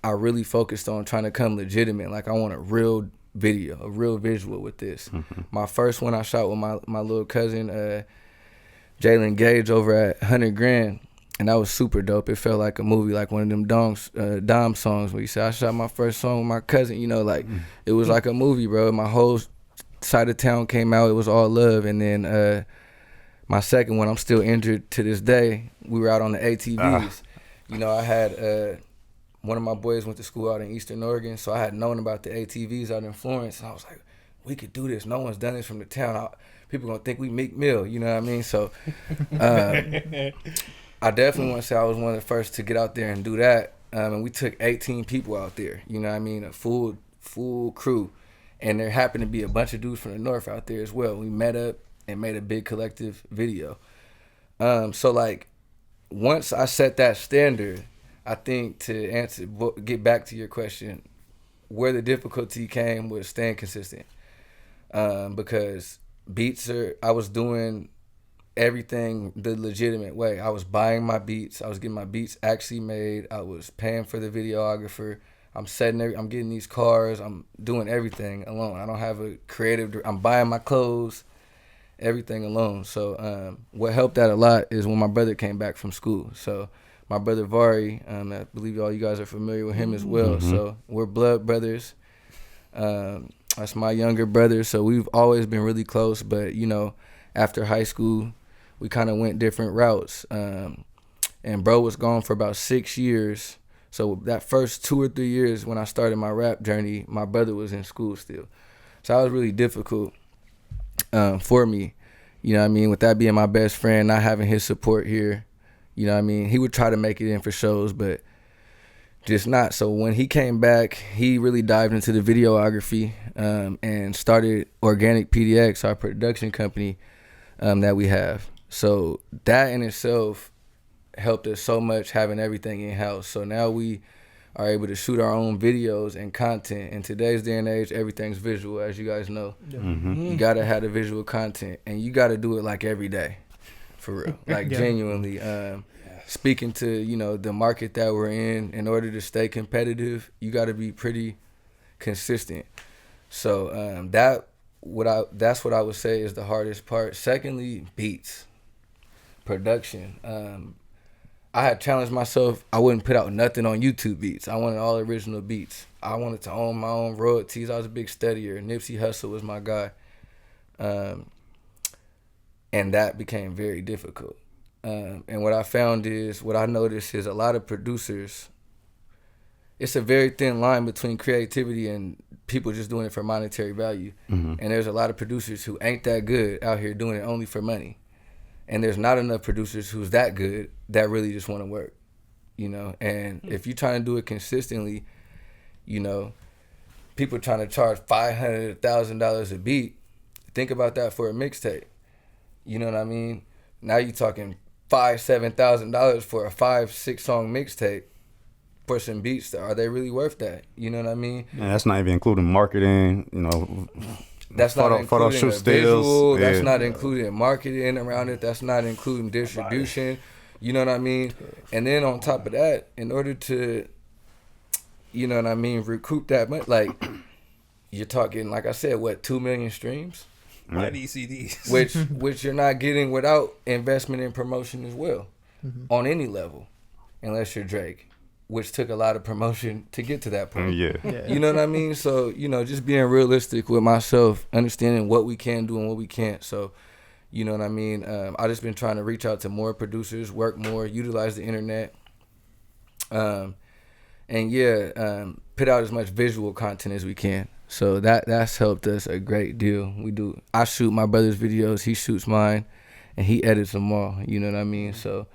I really focused on trying to come legitimate. Like, I want a real video, a real visual with this. My first one I shot with my little cousin, Jalen Gage, over at 100 Grand. And that was super dope. It felt like a movie, like one of them Dom songs where you say, I shot my first song with my cousin, you know, like it was like a movie, bro. My whole side of town came out. It was all love. And then my second one, I'm still injured to this day. We were out on the ATVs. You know, I had one of my boys went to school out in Eastern Oregon, so I had known about the ATVs out in Florence. And I was like, we could do this. No one's done this from the town. People gonna think we Meek Mill, you know what I mean? So I definitely want to say I was one of the first to get out there and do that. And we took 18 people out there, you know what I mean? A full crew. And there happened to be a bunch of dudes from the north out there as well. We met up and made a big collective video. So like, once I set that standard, I think to get back to your question, where the difficulty came was staying consistent. Because beats I was doing everything the legitimate way. I was buying my beats. I was getting my beats actually made. I was paying for the videographer. I'm getting these cars. I'm doing everything alone. I don't have a creative. I'm buying my clothes, everything alone. So what helped that a lot is when my brother came back from school. So my brother Vari, I believe all you guys are familiar with him as well. Mm-hmm. So we're blood brothers. That's my younger brother. So we've always been really close. But, you know, after high school, we kind of went different routes. And bro was gone for about 6 years. So that first 2 or 3 years when I started my rap journey, my brother was in school still. So that was really difficult for me. You know what I mean? With that being my best friend, not having his support here, you know what I mean? He would try to make it in for shows, but just not. So when he came back, he really dived into the videography and started Organic PDX, our production company that we have. So that in itself helped us so much, having everything in-house. So now we are able to shoot our own videos and content. In today's day and age, everything's visual, as you guys know. Mm-hmm. You gotta have the visual content, and you gotta do it like every day, for real, like genuinely. Speaking to, you know, the market that we're in order to stay competitive, you gotta be pretty consistent. So that's what I would say is the hardest part. Secondly, beats, production. I had challenged myself. I wouldn't put out nothing on YouTube beats. I wanted all original beats. I wanted to own my own royalties. I was a big studier. Nipsey Hussle was my guy. And that became very difficult. And what I noticed is a lot of producers, it's a very thin line between creativity and people just doing it for monetary value. Mm-hmm. And there's a lot of producers who ain't that good out here doing it only for money. And there's not enough producers who's that good that really just want to work, you know. And if you're trying to do it consistently, you know, people trying to charge $500, $1,000 a beat, think about that for a mixtape. You know what I mean? Now you're talking $5,000-$7,000 for a 5-6 song mixtape for some beats. Are they really worth that? You know what I mean?
Yeah, that's not even including marketing, you know.
That's not including a visual. That's not including marketing around it. That's not including distribution. You know what I mean? And then on top of that, in order to, you know what I mean, recoup that money, like, you're talking, like I said, 2 million streams?
My DCDs.
Which you're not getting without investment in promotion as well, on any level, unless you're Drake, which took a lot of promotion to get to that point. Yeah. You know what I mean? So, you know, just being realistic with myself, understanding what we can do and what we can't. So, you know what I mean? I just been trying to reach out to more producers, work more, utilize the internet, and put out as much visual content as we can. So that's helped us a great deal. I shoot my brother's videos, he shoots mine, and he edits them all. You know what I mean? So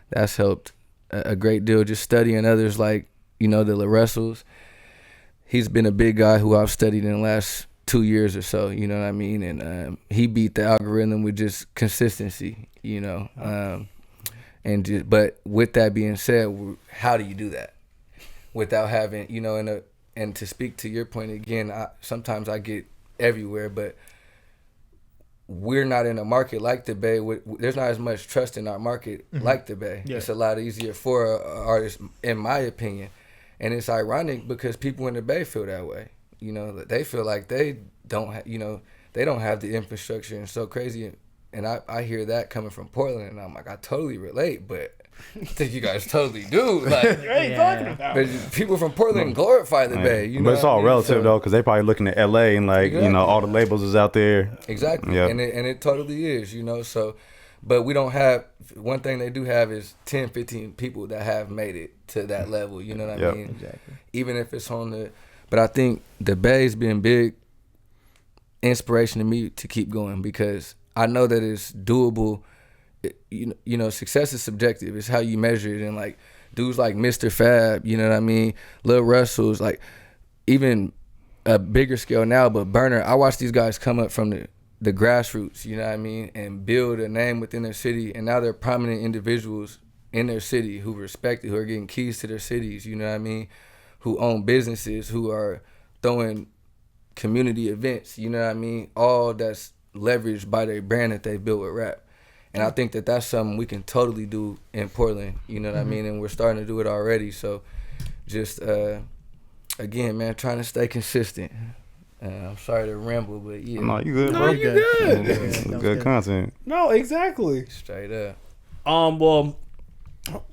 that's helped a great deal. Just studying others like, you know, the LaRussels. He's been a big guy who I've studied in the last 2 years or so, you know what I mean? And he beat the algorithm with just consistency, you know. But with that being said, how do you do that without having, you know, and to speak to your point again, sometimes I get everywhere, but we're not in a market like the Bay. There's not as much trust in our market like the Bay. Yeah. It's a lot easier for an artist, in my opinion. And it's ironic because people in the Bay feel that way. You know, they feel like they don't have the infrastructure, and so crazy. And I hear that coming from Portland, and I'm like, I totally relate, but I think you guys totally do. Like, what are you talking about? But people from Portland glorify the Bay. You know,
but it's all relative though, because they probably looking at LA and like, you know, all the labels is out there.
Exactly. Yep. And it totally is. You know, so, but we don't have. One thing they do have is 10, 15 people that have made it to that level. You know what I mean? Exactly. Even if it's on the. But I think the Bay's been big inspiration to me to keep going, because I know that it's doable. You know, success is subjective. It's how you measure it. And like dudes like Mr. Fab, you know what I mean? Lil Russell's, like, even a bigger scale now, but Burner, I watch these guys come up from the grassroots, you know what I mean, and build a name within their city, and now they're prominent individuals in their city who respect it, who are getting keys to their cities, you know what I mean, who own businesses, who are throwing community events, you know what I mean, all that's leveraged by their brand that they built with rap. And I think that that's something we can totally do in Portland. You know what I mean? And we're starting to do it already. So just, again, man, trying to stay consistent. I'm sorry to ramble, but yeah.
No, you good,
No,
bro.
you good.
Yeah, good content.
No, exactly.
Straight up.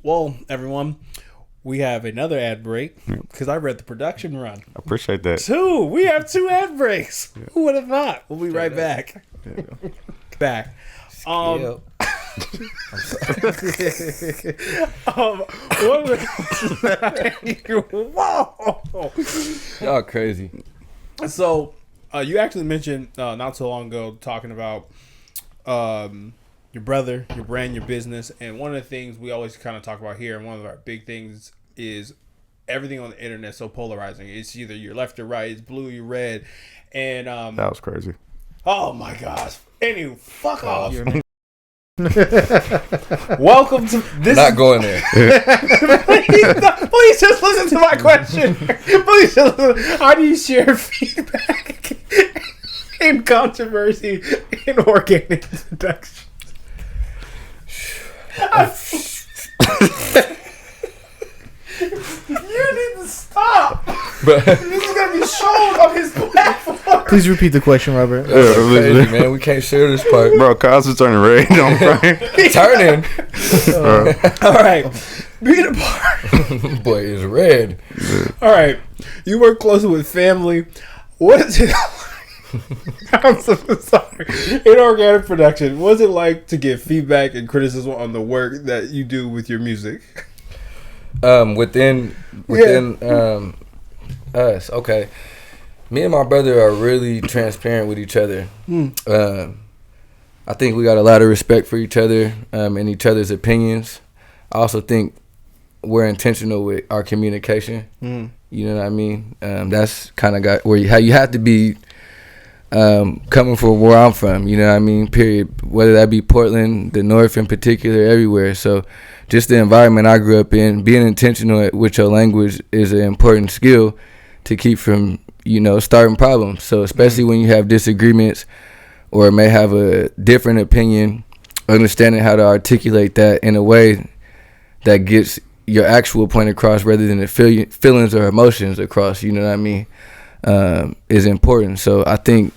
Well, everyone, we have another ad break because I read the production run.
I appreciate that.
We have 2 ad breaks. Who would have thought? We'll be right back. Back.
Yep.
Whoa!
Y'all crazy.
So, you actually mentioned not so long ago talking about your brother, your brand, your business, and one of the things we always kind of talk about here, and one of our big things is everything on the internet so polarizing. It's either you're left or right, it's blue, you're red, and
That was crazy.
oh my gosh. Anyway, fuck off. Welcome to this.
Not going there.
Please just listen to my question. Please just listen. How do you share feedback in controversy in organic production? You need to stop.
But
This is gonna be shown on his platform.
Please repeat the question, Robert.
crazy, man. We can't share this part.
Bro, Kyle's is turning red. Don't cry.
Turning.
All right, being a part.
Boy is red.
All right, you work closely with family. What is it like? I'm so sorry. In organic production, what is it like to get feedback and criticism on the work that you do with your music?
Within us, okay. Me and my brother are really transparent with each other. I think we got a lot of respect for each other and each other's opinions. I also think we're intentional with our communication. You know what I mean? That's kind of got how you have to be coming from where I'm from. You know what I mean? Period. Whether that be Portland, the North in particular, everywhere. So just the environment I grew up in, being intentional with your language is an important skill to keep from, starting problems. So especially when you have disagreements or may have a different opinion, understanding how to articulate that in a way that gets your actual point across rather than the feelings or emotions across, you know what I mean, is important. So I think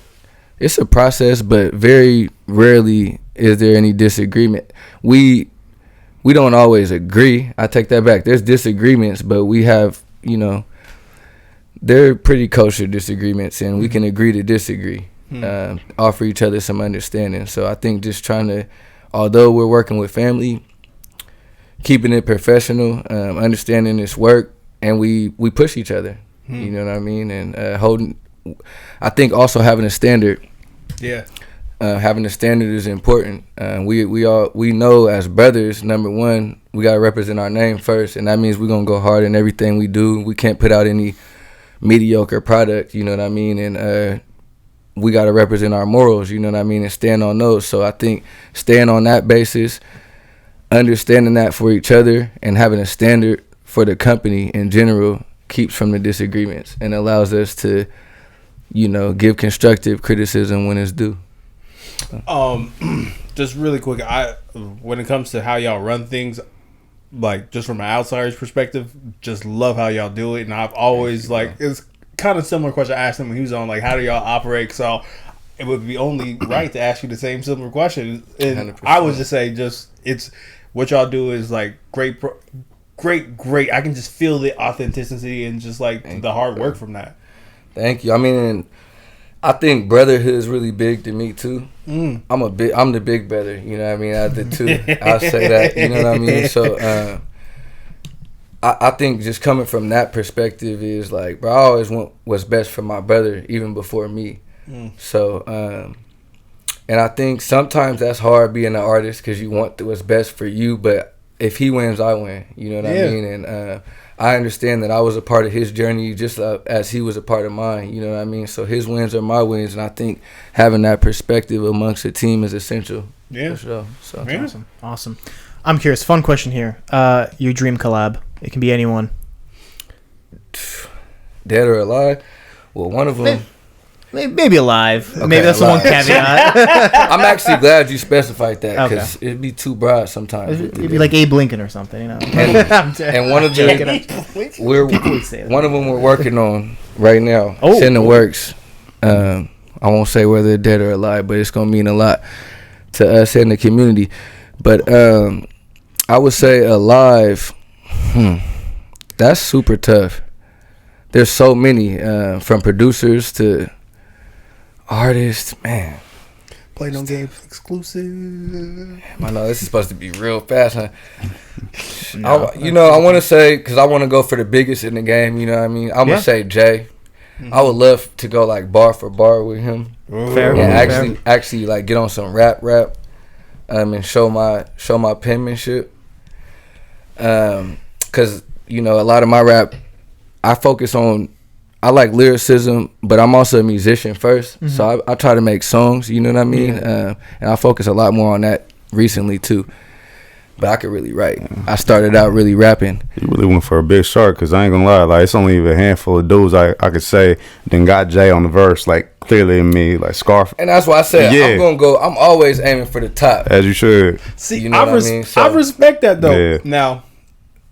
it's a process, but very rarely is there any disagreement. We don't always agree. I take that back. There's disagreements, but we have, they're pretty kosher disagreements, and we can agree to disagree, offer each other some understanding. So I think just trying to, although we're working with family, keeping it professional, understanding this work, and we push each other. You know what I mean? And I think also having a standard.
Yeah.
Having a standard is important. We know as brothers, number one, we gotta represent our name first, and that means we're gonna go hard in everything we do. We can't put out any mediocre product, you know what I mean? And we gotta represent our morals, you know what I mean, and stand on those. So I think staying on that basis, understanding that for each other, and having a standard for the company in general keeps from the disagreements and allows us to, give constructive criticism when it's due.
Just really quick, when it comes to how y'all run things, like just from an outsider's perspective, just love how y'all do it. And I've always it's kind of similar question I asked him when he was on, how do y'all operate? So it would be only right to ask you the same similar question. And 100%. I would just say, it's what y'all do is great. I can just feel the authenticity and just the hard work from that.
Thank you. I mean, I think brotherhood is really big to me too. I'm the big brother, you know what I mean, out of the two. I'll say that, you know what I mean? So I think just coming from that perspective is bro, I always want what's best for my brother even before me. So and I think sometimes that's hard being an artist because you want what's best for you, but if he wins, I win, you know what I mean? And I understand that I was a part of his journey just as he was a part of mine, you know what I mean? So his wins are my wins, and I think having that perspective amongst the team is essential.
Yeah.
For sure. So
yeah.
Awesome. I'm curious, fun question here. Your dream collab. It can be anyone.
Dead or alive? Well, one of them,
Maybe alive.
Okay,
Maybe that's the one
alive.
caveat.
I'm actually glad you specified that because it'd be too broad sometimes.
It'd be like Abe Lincoln or something, you know.
And one of them we're working on right now.
Oh,
It's in the works. I won't say whether they're dead or alive, but it's gonna mean a lot to us and the community. But I would say alive. That's super tough. There's so many, from producers to artists. Man,
Play no games exclusive.
I know this is supposed to be real fast, huh? I want to say, because I want to go for the biggest in the game, you know what I mean? I'm going to say Jay. I would love to go like bar for bar with him.
Fair.
And actually like get on some rap, and show my penmanship. Because, a lot of my rap, I like lyricism, but I'm also a musician first. Mm-hmm. So I try to make songs, you know what I mean? And I focus a lot more on that recently too. But I could really write. I started out really rapping.
You really went for a big shark, because I ain't gonna lie, like it's only a handful of dudes I could say then got Jay on the verse, like clearly in me, like Scarf.
And that's why I said I'm always aiming for the top.
As you should.
See,
you know what I mean? So,
I respect that though.
Yeah.
Now,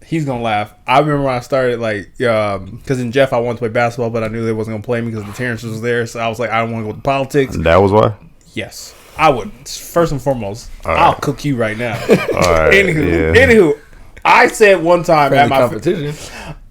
he's gonna laugh. I remember when I started, like, because in Jeff I wanted to play basketball, but I knew they wasn't gonna play me because the Terrence was there. So I was like, I don't want to go to politics.
That was why?
Yes, I would. First and foremost, I'll cook you right now.
All right.
Anywho, I said one time at my
competition.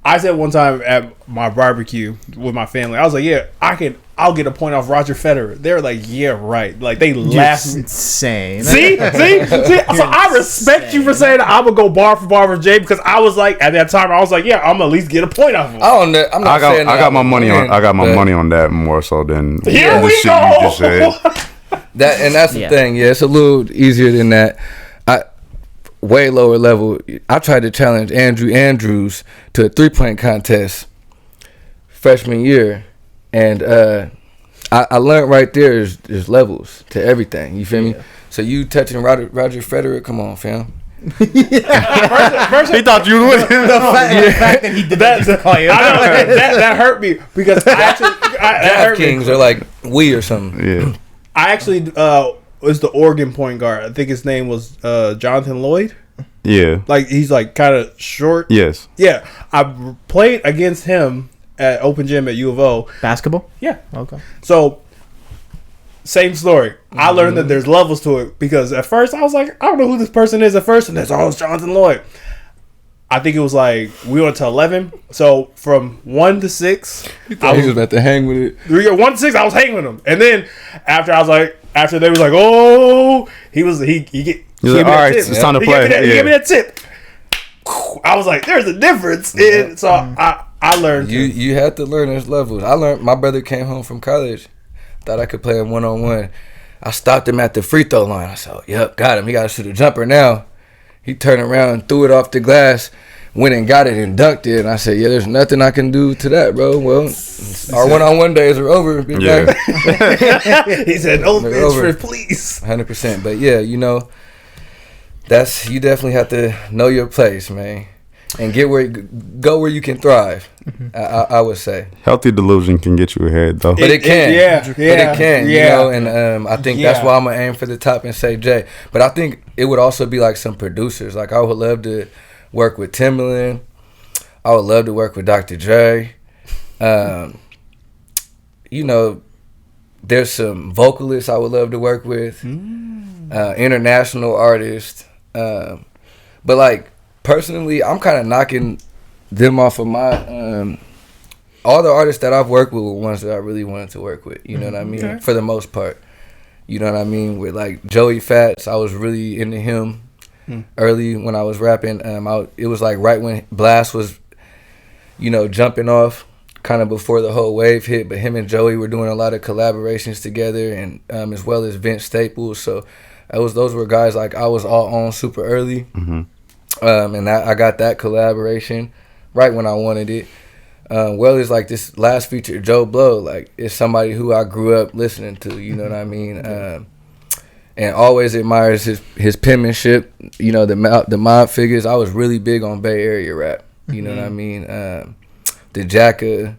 I said one time at my barbecue with my family, I was like, yeah, I'll get a point off Roger Federer. They're like, yeah, right. Like, they laughed.
Insane.
See? So I respect you for saying that I'm going to go bar for bar with Jay, because I was like, at that time, I was like, yeah, I'm going to at least get a point off him.
I'm not saying that.
I got my money on that more so than
Here
the
we
shit
go.
you just said.
That's the thing. Yeah, it's a little easier than that. Way lower level. I tried to challenge Andrew Andrews to a 3-point contest freshman year, and I learned right there's levels to everything. You feel me? So you touching Roger Federer? Come on, fam.
He thought you would.
The fact that he did that.
I know, that hurt me, because I actually
Draft Kings are like we or something.
Yeah.
I actually was the Oregon point guard. I think his name was Jonathan Lloyd.
Yeah.
Like, he's like kind of short.
Yes.
Yeah. I played against him at Open Gym at U of O.
Basketball?
Yeah.
Okay.
So, same story. I learned that there's levels to it, because at first I was like, I don't know who this person is at first, and it's Jonathan Lloyd. I think it was like, we went to 11. So from 1 to 6,
I was about to hang with it.
1 to 6, I was hanging with him. And then after they was like, oh, he
like, all right, it's time to play.
He gave me that tip. I was like, there's a difference. And so I learned.
You had to learn those levels. I learned. My brother came home from college, thought I could play him 1-on-1. I stopped him at the free throw line. I said, yep, got him. He got to shoot a jumper now. He turned around, threw it off the glass, went and got it and dunked it. And I said, yeah, there's nothing I can do to that, bro. Well, our 1-on-1 days are over.
Yeah.
He said, no transfer, please.
100%. But yeah, you definitely have to know your place, man, and go where you can thrive. I would say
healthy delusion can get you ahead, though.
But it can.
But it
can. And I think that's why I'm gonna aim for the top and say Jay. But I think it would also be like some producers. Like, I would love to work with Timbaland. I would love to work with Dr. Dre. There's some vocalists I would love to work with. International artists. But like, personally, I'm kind of knocking them off of my all the artists that I've worked with were ones that I really wanted to work with. You know what I mean? Okay. For the most part. You know what I mean? With like Joey Fats, I was really into him early when I was rapping. It was like right when Blast was, jumping off, kind of before the whole wave hit. But him and Joey were doing a lot of collaborations together, and as well as Vince Staples. So those were guys like I was all on super early. And I got that collaboration right when I wanted it. It's like this last feature, Joe Blow, like, it's somebody who I grew up listening to, you know what I mean? And always admires his penmanship, the mob figures. I was really big on Bay Area rap, you know what I mean? The Jacka,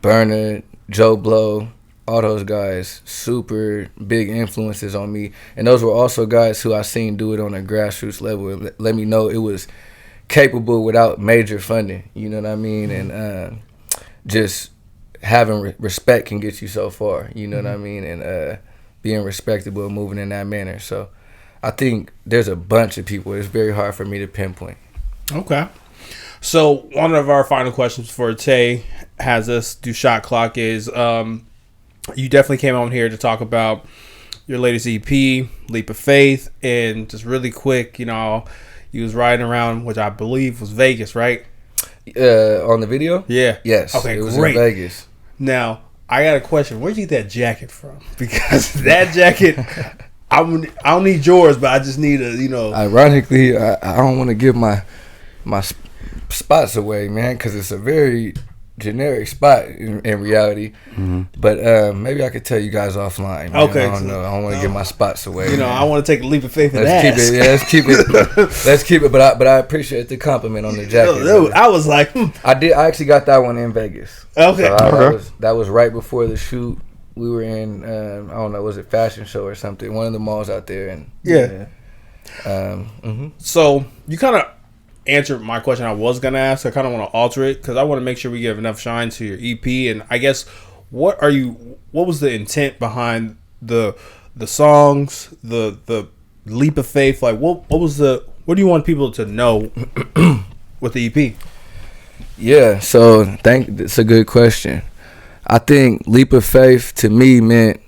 Burner, Joe Blow, all those guys super big influences on me, and those were also guys who I seen do it on a grassroots level and let me know it was capable without major funding. You know what I mean? And just having respect can get you so far. You know what I mean? And being respectable, moving in that manner. So I think there's a bunch of people. It's very hard for me to pinpoint.
Okay. So one of our final questions for Tay has us do shot clock is you definitely came on here to talk about your latest EP, Leap of Faith, and just really quick, you know, you was riding around, which I believe was Vegas, right?
On the video?
Yeah.
Yes.
Okay,
it was
great.
in Vegas.
Now, I got a question. Where'd you get that jacket from? Because that jacket, I don't need yours, but I just need a, you know.
Ironically, I don't want to give my spots away, man, because it's a very generic spot in reality. But maybe I could tell you guys offline. Man.
Okay.
I don't know. I don't want to give my spots away.
You know,
man.
I want to take a leap of faith in
Let's
that.
keep it. Yeah, let's keep it. Let's keep it. But I appreciate the compliment on the jacket.
Dude, I was like,
I actually got that one in Vegas.
Okay.
So that was right before the shoot. We were in I don't know, was it fashion show or something? One of the malls out there. And
yeah. So you kind of answered my question I was gonna ask. I kind of want to alter it because I want to make sure we give enough shine to your EP. And I guess what was the intent behind the songs, the leap of faith? Like what do you want people to know with the EP?
Yeah, so that's a good question. I think leap of faith to me meant,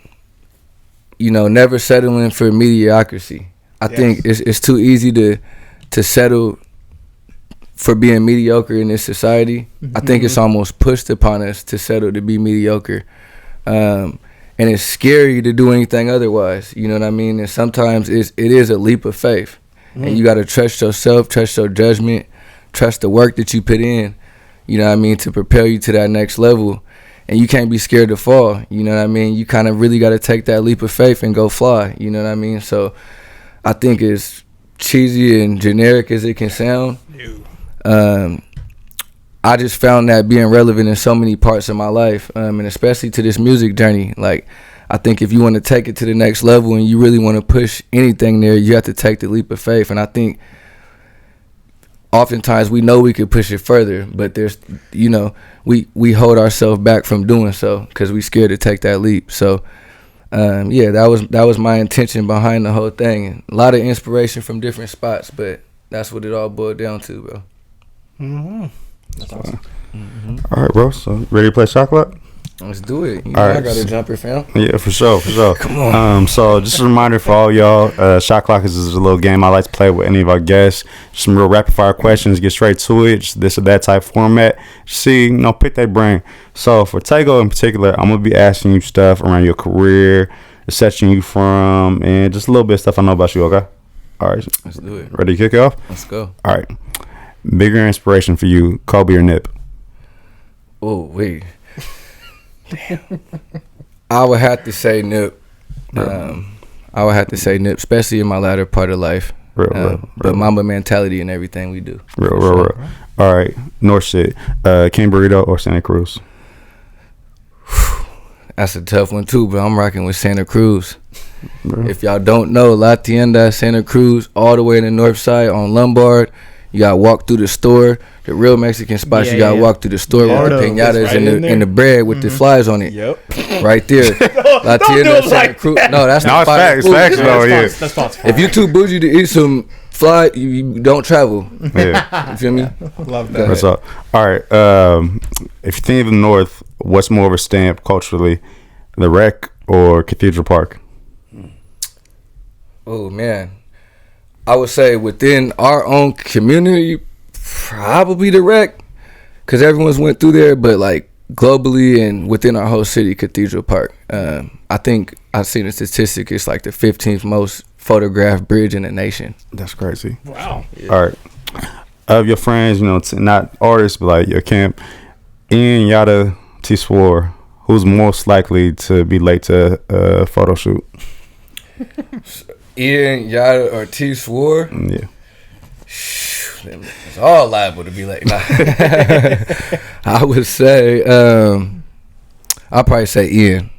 you know, never settling for mediocrity. I think it's too easy to settle for being mediocre in this society. I think it's almost pushed upon us to settle to be mediocre. And it's scary to do anything otherwise. You know what I mean? And sometimes it is a leap of faith. And you got to trust yourself, trust your judgment, trust the work that you put in, you know what I mean, to propel you to that next level. And you can't be scared to fall, you know what I mean? You kind of really got to take that leap of faith and go fly, you know what I mean? So I think as cheesy and generic as it can sound, I just found that being relevant in so many parts of my life, and especially to this music journey. Like, I think if you want to take it to the next level and you really want to push anything there, you have to take the leap of faith. And I think oftentimes we know we could push it further, but there's, you know, we hold ourselves back from doing so because we scared to take that leap. So, that was my intention behind the whole thing. And a lot of inspiration from different spots, but that's what it all boiled down to, bro.
That's awesome.
All right, bro. So ready to play shot clock?
Let's do it. You know,
right.
I got a jumper, fam.
Yeah, for sure.
Come on.
So just a reminder for all y'all, shot clock is a little game I like to play with any of our guests. Just some real rapid fire questions, get straight to it. Just this or that type format. See, you know, pick their brain. So for Tego in particular, I'm gonna be asking you stuff around your career, the section you from, and just a little bit of stuff I know about you. Okay. All right.
Let's do it.
Ready to kick it off?
Let's go.
All right. Bigger inspiration for you, Kobe or Nip?
Oh, wait. Damn. I would have to say Nip. Especially in my latter part of life.
Real.
Mamba mentality and everything we do.
Real. All right. Northside, King Burrito or Santa Cruz?
That's a tough one too, but I'm rocking with Santa Cruz. If y'all don't know, La Tienda, Santa Cruz, all the way in the north side on Lombard. You gotta walk through the store. The real Mexican spots, you gotta walk through the store with the piñatas and the bread with the flies on it.
Yep.
Right there. La Tienda, Santa Cruz. No, that's not
facts. Facts, though. Yeah.
That's possible.
If you too bougie to eat some fly, you don't travel.
Yeah.
You feel me?
Love that.
What's up? All right. If you think of the North, what's more of a stamp culturally, the Rec or Cathedral Park?
Oh man, I would say within our own community, probably the Rec, because everyone's went through there. But like globally and within our whole city, Cathedral Park. I think I've seen a statistic. It's like the 15th most photographed bridge in the nation.
That's crazy.
Wow.
Yeah.
All right. Of your friends, you know, not artists, but like your camp, Ian, Yada, T Swore, who's most likely to be late to a photo shoot?
Ian, Yada, or T Swore?
Yeah.
It's all liable to be late. Nah. I would say, I'll probably say Ian.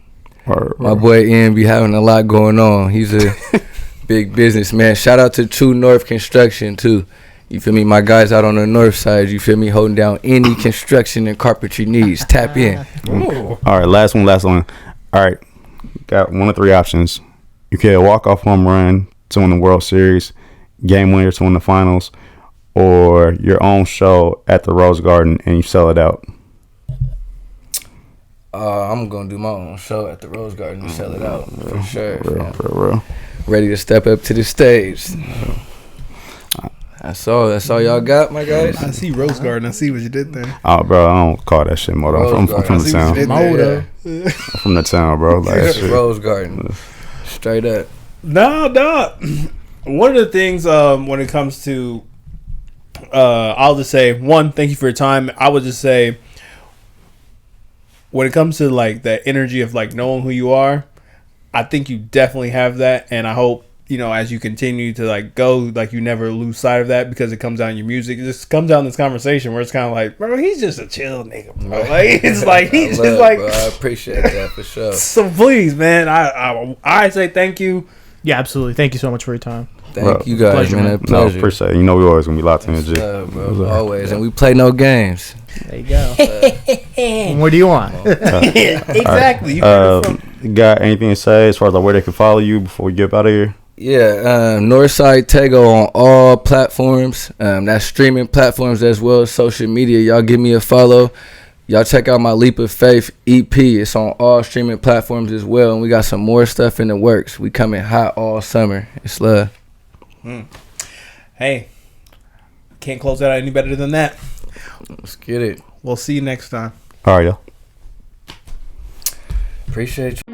My boy Ian be having a lot going on. He's a big businessman. Shout out to True North Construction too. You feel me? My guys out on the north side, you feel me? Holding down any construction and carpentry needs. Tap in.
All right, last one. All right, got one of three options. You can walk-off home run to win the World Series, game winner to win the finals, or your own show at the Rose Garden and you sell it out.
I'm gonna do my own show at the Rose Garden and sell it out for sure.
For real.
Ready to step up to the stage. That's all y'all got, my guys.
I see Rose Garden. I see what you did there.
Oh, bro, I don't call that shit moto. I'm from the town. I'm from the town, bro. Like
Rose Garden. Straight up.
No. One of the things when it comes to, I'll just say, one, thank you for your time. I would just say, when it comes to like the energy of like knowing who you are, I think you definitely have that, and I hope, you know, as you continue to like go, like you never lose sight of that, because it comes out in your music. It just comes out in this conversation where it's kind of like, bro, he's just a chill nigga, bro. Like it's like he's just like.
Bro, I appreciate that for sure.
So please, man, I say thank you.
Yeah, absolutely. Thank you so much for your time.
Thank you guys,
pleasure,
man.
No, appreciate it. You know we always gonna be locked in, G.
Bro, always, and we play no games.
There you go. What do you want?
Exactly. You
got anything to say as far as like where they can follow you before we get out of here?
Yeah, Northside Tego on all platforms. That's streaming platforms as well as social media. Y'all give me a follow. Y'all check out my Leap of Faith EP. It's on all streaming platforms as well. And we got some more stuff in the works. We coming hot all summer. It's love.
Hey, can't close that out any better than that.
Let's get it.
We'll see you next time.
All right, y'all.
Appreciate you.